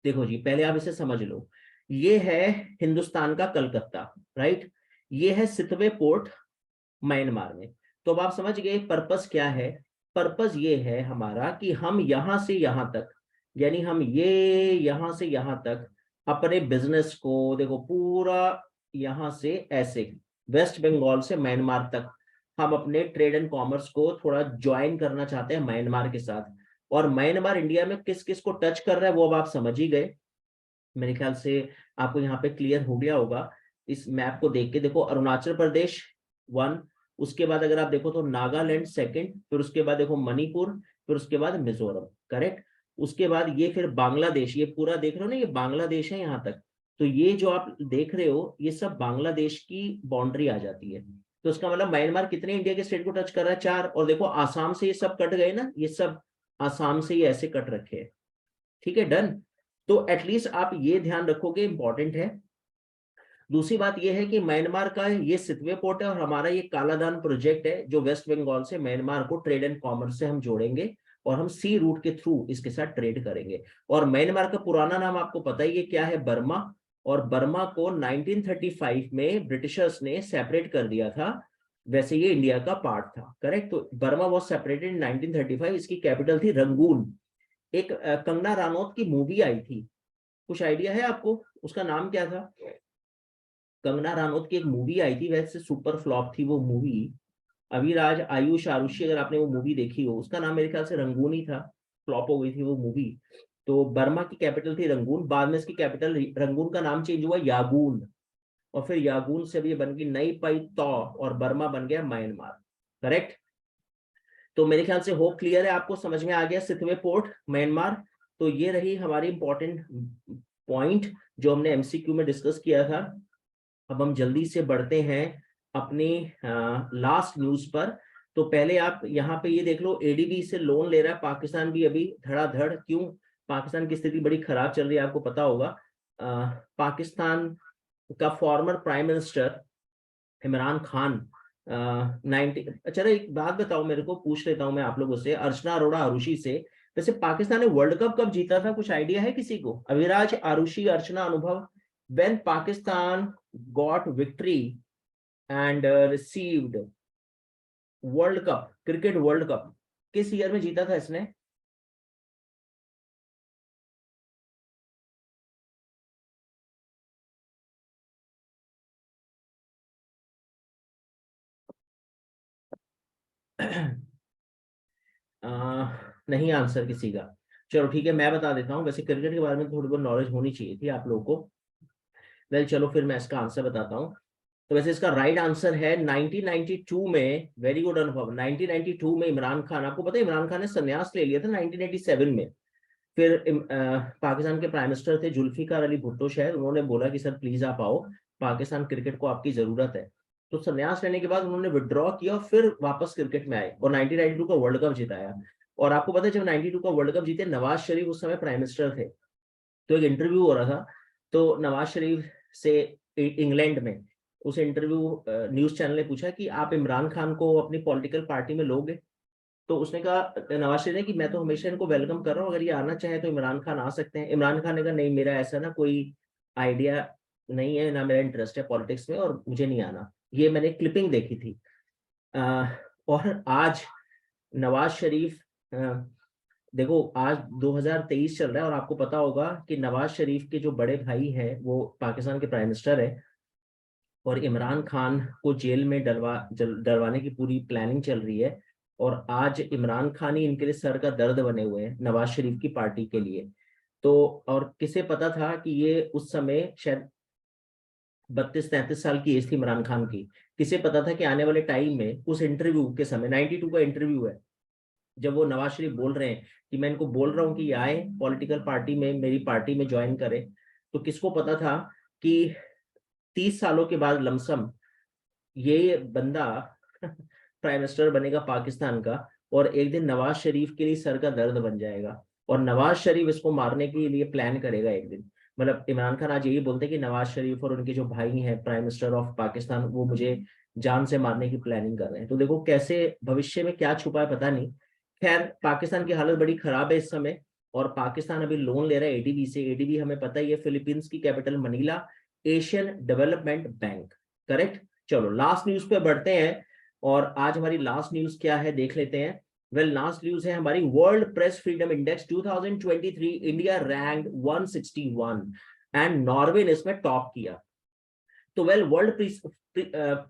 देखो जी, पहले आप इसे समझ लो, ये है हिंदुस्तान का कलकत्ता, राइट। ये है सितवे पोर्ट म्यांमार में। तो अब आप समझ गए पर्पस क्या है। पर्पस ये है हमारा कि हम यहां से यहां तक, यानी हम ये यहां से यहां तक अपने बिजनेस को, देखो पूरा यहां से ऐसे वेस्ट बंगाल से म्यांमार तक हम अपने ट्रेड एंड कॉमर्स को थोड़ा ज्वाइन करना चाहते हैं म्यांमार के साथ। और म्यांमार इंडिया में किस किस को टच कर रहा है वो अब आप समझ ही गए, मेरे ख्याल से आपको यहाँ पे क्लियर हो गया होगा। इस मैप को देख के देखो, अरुणाचल प्रदेश 1, उसके बाद अगर आप देखो तो नागालैंड सेकंड, फिर उसके बाद देखो मणिपुर, फिर उसके बाद मिजोरम, करेक्ट। उसके बाद ये फिर बांग्लादेश, ये पूरा देख रहे हो ना, ये बांग्लादेश है यहाँ तक। तो ये जो आप देख रहे हो ये सब बांग्लादेश की बाउंड्री आ जाती है। तो उसका मतलब म्यांमार कितने इंडिया के स्टेट को टच कर रहा है, 4। और देखो आसाम से ये सब कट गए ना, ये सब आसाम से ये ऐसे कट रखे हैं, ठीक है, डन। तो एटलीस्ट आप ये ध्यान रखोगे, इंपॉर्टेंट है। दूसरी बात ये है कि म्यांमार का ये सितवे पोर्ट है, और हमारा ये कालादान प्रोजेक्ट है जो वेस्ट बंगाल से म्यांमार को ट्रेड एंड कॉमर्स से हम जोड़ेंगे, और हम सी रूट के थ्रू इसके साथ ट्रेड करेंगे। और म्यांमार का पुराना नाम आपको पता ही है क्या है, बर्मा। और बर्मा को 1935 में ब्रिटिशर्स ने सेपरेट कर दिया था, वैसे ये इंडिया का पार्ट था, करेक्ट। तो बर्मा वॉज सेपरेटेड इन 1935, इसकी कैपिटल थी रंगून। एक कंगना रानौत की मूवी आई थी, कुछ आइडिया है आपको उसका नाम क्या था? कंगना रानौत की एक मूवी आई थी, वैसे सुपर फ्लॉप थी वो मूवी। अविराज आयुष आरुषि, अगर आपने वो मूवी देखी हो, उसका नाम मेरे ख्याल से रंगून ही था, फ्लॉप हो गई थी वो मूवी। तो बर्मा की कैपिटल थी रंगून, बाद में इसकी कैपिटल रंगून का नाम चेंज हुआ यागून, और फिर यागून से भी ये बन गई नई पाई तौ, और बर्मा बन गया म्यांमार, करेक्ट। तो मेरे ख्याल से होप क्लियर है, आपको समझ में आ गया सितवे पोर्ट म्यांमार। तो ये रही हमारी इंपॉर्टेंट पॉइंट जो हमने एमसीक्यू में डिस्कस किया था। अब हम जल्दी से बढ़ते हैं अपनी लास्ट न्यूज पर। तो पहले आप यहाँ पे ये देख लो, एडीबी से लोन ले रहा है पाकिस्तान भी अभी धड़ाधड़। क्यों? पाकिस्तान की स्थिति बड़ी खराब चल रही है, आपको पता होगा। पाकिस्तान का former prime minister Imran Khan 90। अच्छा एक बात बताओ, मेरे को पूछ लेता हूँ मैं आप लोगों से, अर्चना अरोड़ा आरुषि से, वैसे पाकिस्तान ने वर्ल्ड कप कब जीता था, कुछ आइडिया है किसी को? अविराज, आरुषि, अर्चना, अनुभव, when Pakistan got victory and received world cup, cricket world cup, किस ईयर में जीता था इसने? नहीं आंसर किसी का। चलो ठीक है, मैं बता देता हूँ, वैसे क्रिकेट के बारे में थोड़ी बहुत नॉलेज होनी चाहिए थी आप लोगों को। वेल चलो फिर मैं इसका आंसर बताता हूँ। तो वैसे इसका राइट आंसर है 1992 में। वेरी गुड अनुभव। 1992 में इमरान खान, आपको पता है इमरान खान ने संन्यास ले लिया था 1987 में। फिर पाकिस्तान के प्राइम मिनिस्टर थे जुल्फिकार अली भुट्टो शायद, उन्होंने बोला कि सर प्लीज आप आओ, पाकिस्तान क्रिकेट को आपकी जरूरत है। तो संन्यास लेने के बाद उन्होंने विड्रॉ किया, फिर वापस क्रिकेट में आए और 1992 का वर्ल्ड कप जिताया। और आपको पता है जब 92 का वर्ल्ड कप जीते, नवाज शरीफ उस समय प्राइम मिनिस्टर थे। तो एक इंटरव्यू हो रहा था, तो नवाज शरीफ से इंग्लैंड में उस इंटरव्यू न्यूज चैनल ने पूछा कि आप इमरान खान को अपनी पॉलिटिकल पार्टी में लोगे? तो उसने कहा नवाज शरीफ ने कि मैं तो हमेशा इनको वेलकम कर रहा हूँ, अगर ये आना चाहे तो इमरान खान आ सकते हैं। इमरान खान ने कहा नहीं, मेरा ऐसा ना कोई आइडिया नहीं है, ना मेरा इंटरेस्ट है पॉलिटिक्स में, और मुझे नहीं आना। ये मैंने क्लिपिंग देखी थी। और आज नवाज शरीफ देखो आज 2023 चल रहा है और आपको पता होगा कि नवाज शरीफ के जो बड़े भाई हैं वो पाकिस्तान के प्राइम मिनिस्टर है, और इमरान खान को जेल में डलवाने की पूरी प्लानिंग चल रही है। और आज इमरान खान ही इनके लिए सर का दर्द बने हुए हैं नवाज शरीफ की पार्टी के लिए। तो और किसे पता था कि ये उस समय शायद 32-33 साल की एज थी इमरान खान की। किसे पता था कि आने वाले टाइम में उस इंटरव्यू के समय, 92 का इंटरव्यू है, जब वो नवाज शरीफ बोल रहे हैं कि मैं इनको बोल रहा हूँ कि ये आए पॉलिटिकल पार्टी में, मेरी पार्टी में ज्वाइन करे, तो किसको पता था कि 30 सालों के बाद लमसम ये बंदा प्राइम मिनिस्टर बनेगा पाकिस्तान का, और एक दिन नवाज शरीफ के लिए सर का दर्द बन जाएगा, और नवाज शरीफ इसको मारने के लिए प्लान करेगा एक दिन। मतलब इमरान खान आज यही बोलते हैं कि नवाज शरीफ और उनके जो भाई हैं प्राइम मिनिस्टर ऑफ पाकिस्तान, वो मुझे जान से मारने की प्लानिंग कर रहे हैं। तो देखो कैसे भविष्य में क्या छुपा है पता नहीं। खैर पाकिस्तान की हालत बड़ी खराब है इस समय, और पाकिस्तान अभी लोन ले रहा है एडीबी से। एडीबी हमें पता ही है, फिलीपींस की capital Manila, Asian development bank, correct. चलो लास्ट न्यूज पे बढ़ते हैं, और आज हमारी लास्ट न्यूज क्या है देख लेते हैं। वेल लास्ट न्यूज है हमारी, world press freedom index 2023, India rank 161 and Norway ने इसमें टॉप किया। तो वेल वर्ल्ड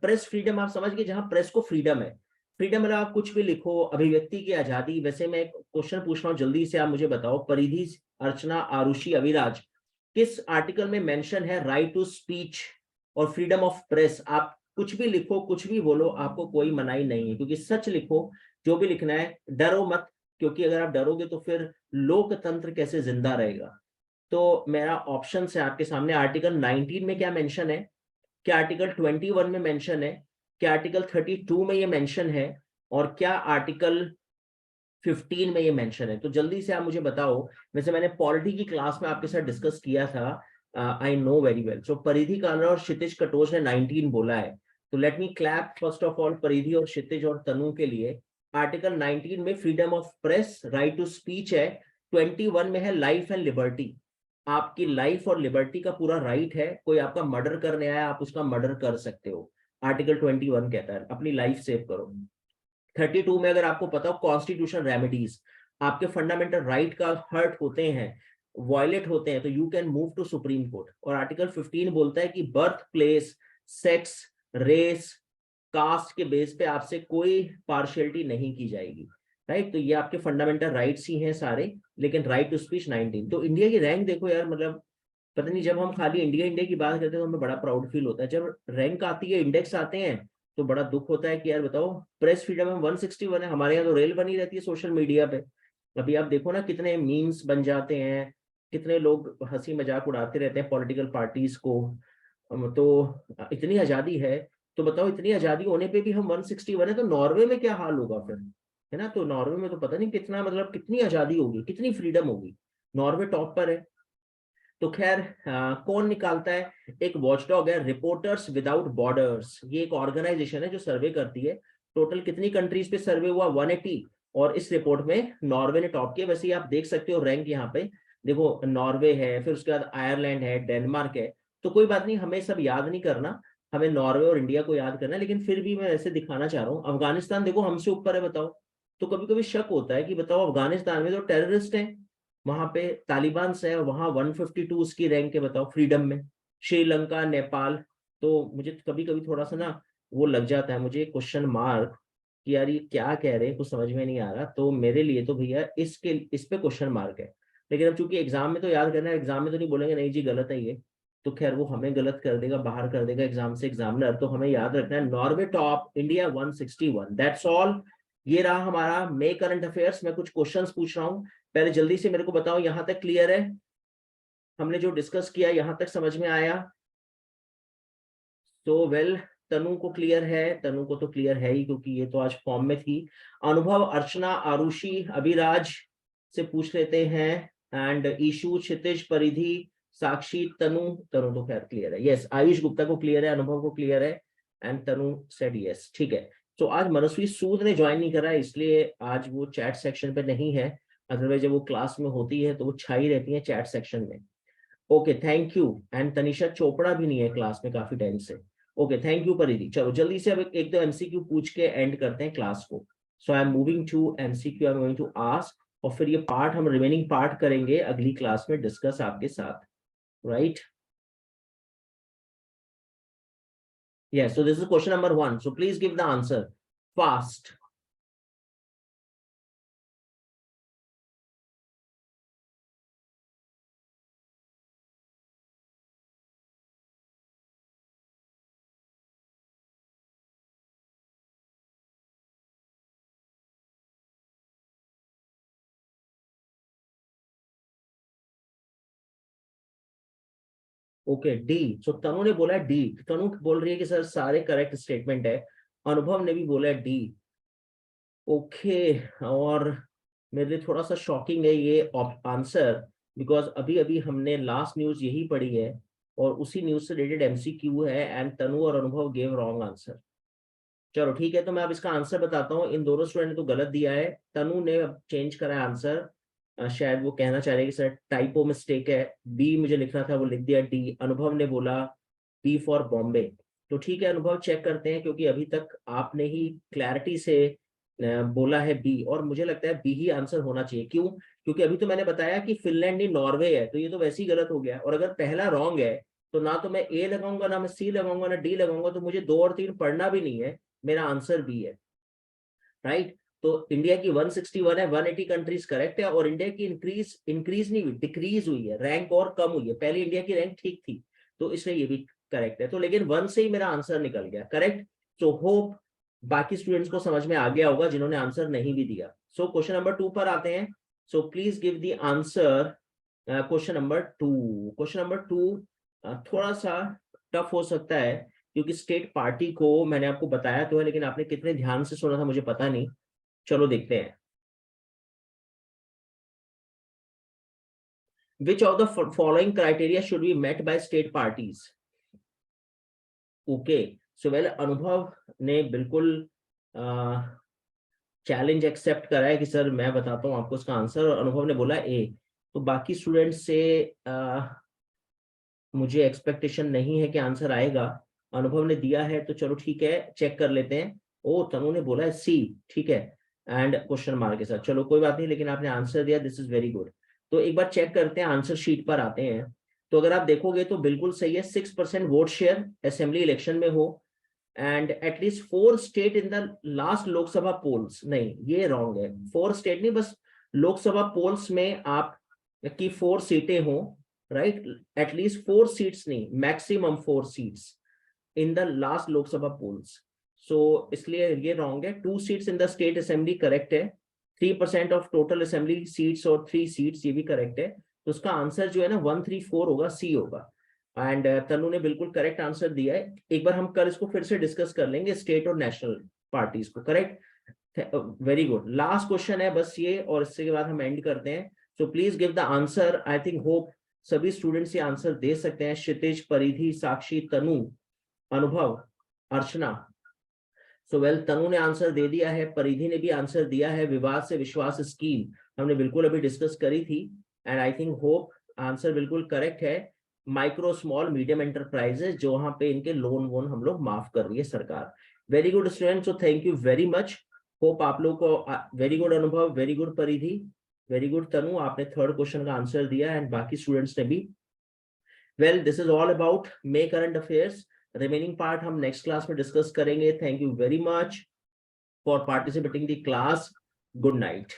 प्रेस फ्रीडम आप समझ गए, जहां प्रेस को फ्रीडम है। फ्रीडम मतलब आप कुछ भी लिखो, अभिव्यक्ति की आजादी। वैसे मैं क्वेश्चन पूछ रहा हूँ जल्दी से, आप मुझे बताओ, परिधि अर्चना आरुषि अविराज, किस आर्टिकल में मेंशन है राइट टू स्पीच और फ्रीडम ऑफ प्रेस? आप कुछ भी लिखो, कुछ भी बोलो, आपको कोई मनाही नहीं है, क्योंकि सच लिखो, जो भी लिखना है, डरो मत, क्योंकि अगर आप डरोगे तो फिर लोकतंत्र कैसे जिंदा रहेगा। तो मेरा ऑप्शन है आपके सामने, आर्टिकल 19 में क्या मेंशन है, क्या आर्टिकल 21 में मेंशन है, क्या आर्टिकल 32 में ये मेंशन है, और क्या आर्टिकल 15 में ये मेंशन है? तो जल्दी से आप मुझे बताओ। वैसे मैंने पॉलिटी की क्लास में आपके साथ डिस्कस किया था, आई नो वेरी वेल। सो परिधि कालरा और क्षितिज कटोच ने 19 बोला है, तो let me clap first of all परिधि और क्षितिज और तनु के लिए। आर्टिकल 19 में freedom of press, right to speech है। 21 में है लाइफ एंड लिबर्टी, आपकी लाइफ और लिबर्टी का पूरा राइट है। कोई आपका मर्डर करने आया, आप उसका मर्डर कर सकते हो। आर्टिकल 21 कहता है अपनी लाइफ सेव करो। 32 में अगर आपको पता हो, कॉन्स्टिट्यूशन रेमेडीज, आपके फंडामेंटल राइट का हर्ट होते हैं, वायलेट होते हैं, तो you can move to Supreme Court. और आर्टिकल 15 बोलता है कि birth place, sex, race, caste के बेस पे आपसे कोई पार्शियलिटी नहीं की जाएगी, राइट। तो ये आपके फंडामेंटल राइट्स ही हैं सारे। लेकिन राइट टू स्पीच 19। तो इंडिया की रैंक देखो यार, मतलब पता नहीं, जब हम खाली इंडिया इंडिया की बात करते हैं तो हमें बड़ा प्राउड फील होता है, जब रैंक आती है, इंडेक्स आते हैं, तो बड़ा दुख होता है कि यार बताओ, प्रेस फ्रीडम में 161 है। हमारे यहाँ तो रेल बनी रहती है सोशल मीडिया पे। अभी आप देखो ना कितने मीम्स बन जाते हैं, कितने लोग हंसी मजाक उड़ाते रहते हैं पॉलिटिकल पार्टीज को। तो इतनी आजादी है, तो बताओ इतनी आजादी होने पे भी हम 161 है, तो नॉर्वे में क्या हाल होगा फिर, है ना। तो नॉर्वे में तो पता नहीं कितना, मतलब कितनी आजादी होगी, कितनी फ्रीडम होगी। नॉर्वे टॉप पर है। तो खैर कौन निकालता है? एक वॉचडॉग है, रिपोर्टर्स विदाउट बॉर्डर्स। ये एक ऑर्गेनाइजेशन है जो सर्वे करती है। टोटल कितनी कंट्रीज पे सर्वे हुआ? 180। और इस रिपोर्ट में नॉर्वे ने टॉप किया। वैसे ही आप देख सकते हो रैंक यहाँ पे, देखो नॉर्वे है, फिर उसके बाद आयरलैंड है, डेनमार्क है। तो कोई बात नहीं, हमें सब याद नहीं करना, हमें नॉर्वे और इंडिया को याद करना है। लेकिन फिर भी मैं ऐसे दिखाना चाह रहा हूँ, अफगानिस्तान देखो हमसे ऊपर है, बताओ। तो कभी कभी शक होता है कि बताओ अफगानिस्तान में तो टेररिस्ट हैं, वहां पे तालिबान से है, वहां 152 उसकी रैंक है, बताओ फ्रीडम में। श्रीलंका, नेपाल। तो मुझे कभी कभी थोड़ा सा ना वो लग जाता है, मुझे क्वेश्चन मार्क कि यार ये क्या कह रहे हैं, कुछ समझ में नहीं आ रहा। तो मेरे लिए तो भैया इस पे क्वेश्चन मार्क है। लेकिन अब चूंकि एग्जाम में तो याद करना है, एग्जाम में तो नहीं बोलेंगे नहीं जी गलत है ये, तो खैर वो हमें गलत कर देगा, बाहर कर देगा एग्जाम से एग्जामिनर। तो हमें याद रखना है Norway top, India 161, that's all. ये रहा हमारा मे करंट अफेयर्स। मैं कुछ क्वेश्चंस पूछ रहा हूँ, पहले जल्दी से मेरे को बताओ यहां तक क्लियर है? हमने जो डिस्कस किया यहां तक समझ में आया? तो वेल, तनु को क्लियर है? तनु को तो क्लियर है ही, क्योंकि ये तो आज फॉर्म में थी। अनुभव, अर्चना, आरुषि, अभिराज से पूछ लेते हैं। एंड ईशु, क्षितिज, परिधि, साक्षी, तनु। तनु तो खैर क्लियर है, यस। आयुष गुप्ता को क्लियर है, अनुभव को क्लियर है, एंड तनु सेड यस, ठीक है। तो आज मनस्वी सूद ने ज्वाइन नहीं करा है, इसलिए आज वो चैट सेक्शन पे नहीं है। अदरवाइज जब वो क्लास में होती है तो वो छाई रहती है चैट सेक्शन में। Okay thank you. And Tanisha Chopra भी नहीं है क्लास में काफी टाइम से। ओके थैंक यू परिधि। चलो जल्दी से अब एक दो एमसीक्यू पूछ के एंड करते हैं क्लास को। So I am moving to MCQ, I am going to ask और फिर ये पार्ट हम रिमेनिंग पार्ट करेंगे अगली क्लास में डिस्कस आपके साथ, right? Yes, so this is question number 1. So please give the answer fast. Okay, D. So Tanu ने बोला डी। तनु बोल रही है कि सर सारे करेक्ट स्टेटमेंट है। अनुभव ने भी बोला डी। ओके, और मेरे लिए थोड़ा सा शॉकिंग है ये आंसर, बिकॉज अभी अभी हमने लास्ट न्यूज यही पढ़ी है और उसी न्यूज से रिलेटेड एमसीक्यू है एंड तनु और अनुभव गेव रॉन्ग आंसर। चलो ठीक है, तो मैं अब इसका आंसर बताता हूँ। इन दोनों स्टूडेंट ने तो गलत दिया है। तनु ने अब चेंज करा है आंसर। शायद वो कहना चाह रहे हैं कि सर टाइपो मिस्टेक है, बी मुझे लिखना था वो लिख दिया डी। अनुभव ने बोला बी फॉर बॉम्बे। तो ठीक है अनुभव, चेक करते हैं, क्योंकि अभी तक आपने ही क्लैरिटी से बोला है बी, और मुझे लगता है बी ही आंसर होना चाहिए। क्यों? क्योंकि अभी तो मैंने बताया कि फिनलैंड ही नॉर्वे है, तो ये तो वैसे ही गलत हो गया। और अगर पहला रॉन्ग है तो ना तो मैं ए लगाऊंगा, ना मैं सी लगाऊंगा, ना डी लगाऊंगा, तो मुझे 2 और 3 पढ़ना भी नहीं है। मेरा आंसर बी है, राइट? तो इंडिया की 161 है, 180 कंट्रीज करेक्ट है। और इंडिया की इंक्रीज नहीं हुई, डिक्रीज हुई है, रैंक और कम हुई है। पहले इंडिया की रैंक ठीक थी, तो इसलिए ये भी करेक्ट है। तो लेकिन 1 से ही मेरा आंसर निकल गया करेक्ट। सो होप बाकी स्टूडेंट्स को समझ में आ गया होगा जिन्होंने आंसर नहीं भी दिया। सो क्वेश्चन नंबर 2 पर आते हैं। सो please give the answer question number 2। Question number 2 थोड़ा सा टफ हो सकता है, क्योंकि स्टेट पार्टी को मैंने आपको बताया तो है, लेकिन आपने कितने ध्यान से सुना था मुझे पता नहीं। चलो देखते हैं। Which of the following criteria should be met by state parties? Okay, so well अनुभव ने बिल्कुल चैलेंज एक्सेप्ट करा है कि सर मैं बताता हूँ आपको इसका आंसर, और अनुभव ने बोला ए। तो बाकी स्टूडेंट से मुझे एक्सपेक्टेशन नहीं है कि आंसर आएगा। अनुभव ने दिया है तो चलो ठीक है, चेक कर लेते हैं। ओ, तनु ने बोला है सी, ठीक है, एंड क्वेश्चन मार्क के साथ। चलो कोई बात नहीं, लेकिन आपने आंसर दिया, दिस इज वेरी गुड। तो एक बार चेक करते हैं, आंसर शीट पर आते हैं। तो अगर आप देखोगे तो बिल्कुल सही है, 6% वोट शेयर असेंबली इलेक्शन में हो, and at least 4 state in the last Lok Sabha polls. नहीं, ये रॉन्ग है, 4 स्टेट नहीं, बस लोकसभा पोल्स में आप की 4 सीटें हो, राइट? एटलीस्ट 4 सीट्स नहीं, maximum 4 seats in the last Lok Sabha polls. So इसलिए ये रॉन्ग है। 2 seats in the state assembly correct है। 3% ऑफ टोटल असेंबली सीट्स और 3 सीट्स, ये भी करेक्ट है। तो उसका आंसर जो है ना 134 होगा, सी होगा। एंड तनु ने बिल्कुल करेक्ट आंसर दिया है। एक बार हम कल इसको फिर से डिस्कस कर लेंगे, स्टेट और नेशनल पार्टीज को, correct. Very good. Last question है बस ये, और इसके बाद हम एंड करते हैं। सो please give the answer. I think hope सभी स्टूडेंट्स ये आंसर दे सकते हैं। क्षितिज, परिधि, साक्षी, तनु, अनुभव, अर्चना। सो वेल, तनु ने आंसर दे दिया है, परिधि ने भी आंसर दिया है। विवाद से विश्वास स्कीम हमने बिल्कुल अभी डिस्कस करी थी, and I think hope answer बिल्कुल करेक्ट है। माइक्रो स्मॉल मीडियम एंटरप्राइजेस, जो वहां पे इनके लोन वोन हम लोग माफ कर रही है सरकार। Very good student, so thank you very much. Hope आप लोग को वेरी गुड अनुभव, वेरी गुड परिधि, वेरी गुड तनु, आपने 3rd क्वेश्चन का आंसर दिया, एंड बाकी स्टूडेंट्स ने भी। Well, this is all about may current affairs. Remaining part हम नेक्स्ट क्लास में डिस्कस करेंगे। Thank you very much for participating the class. Good night.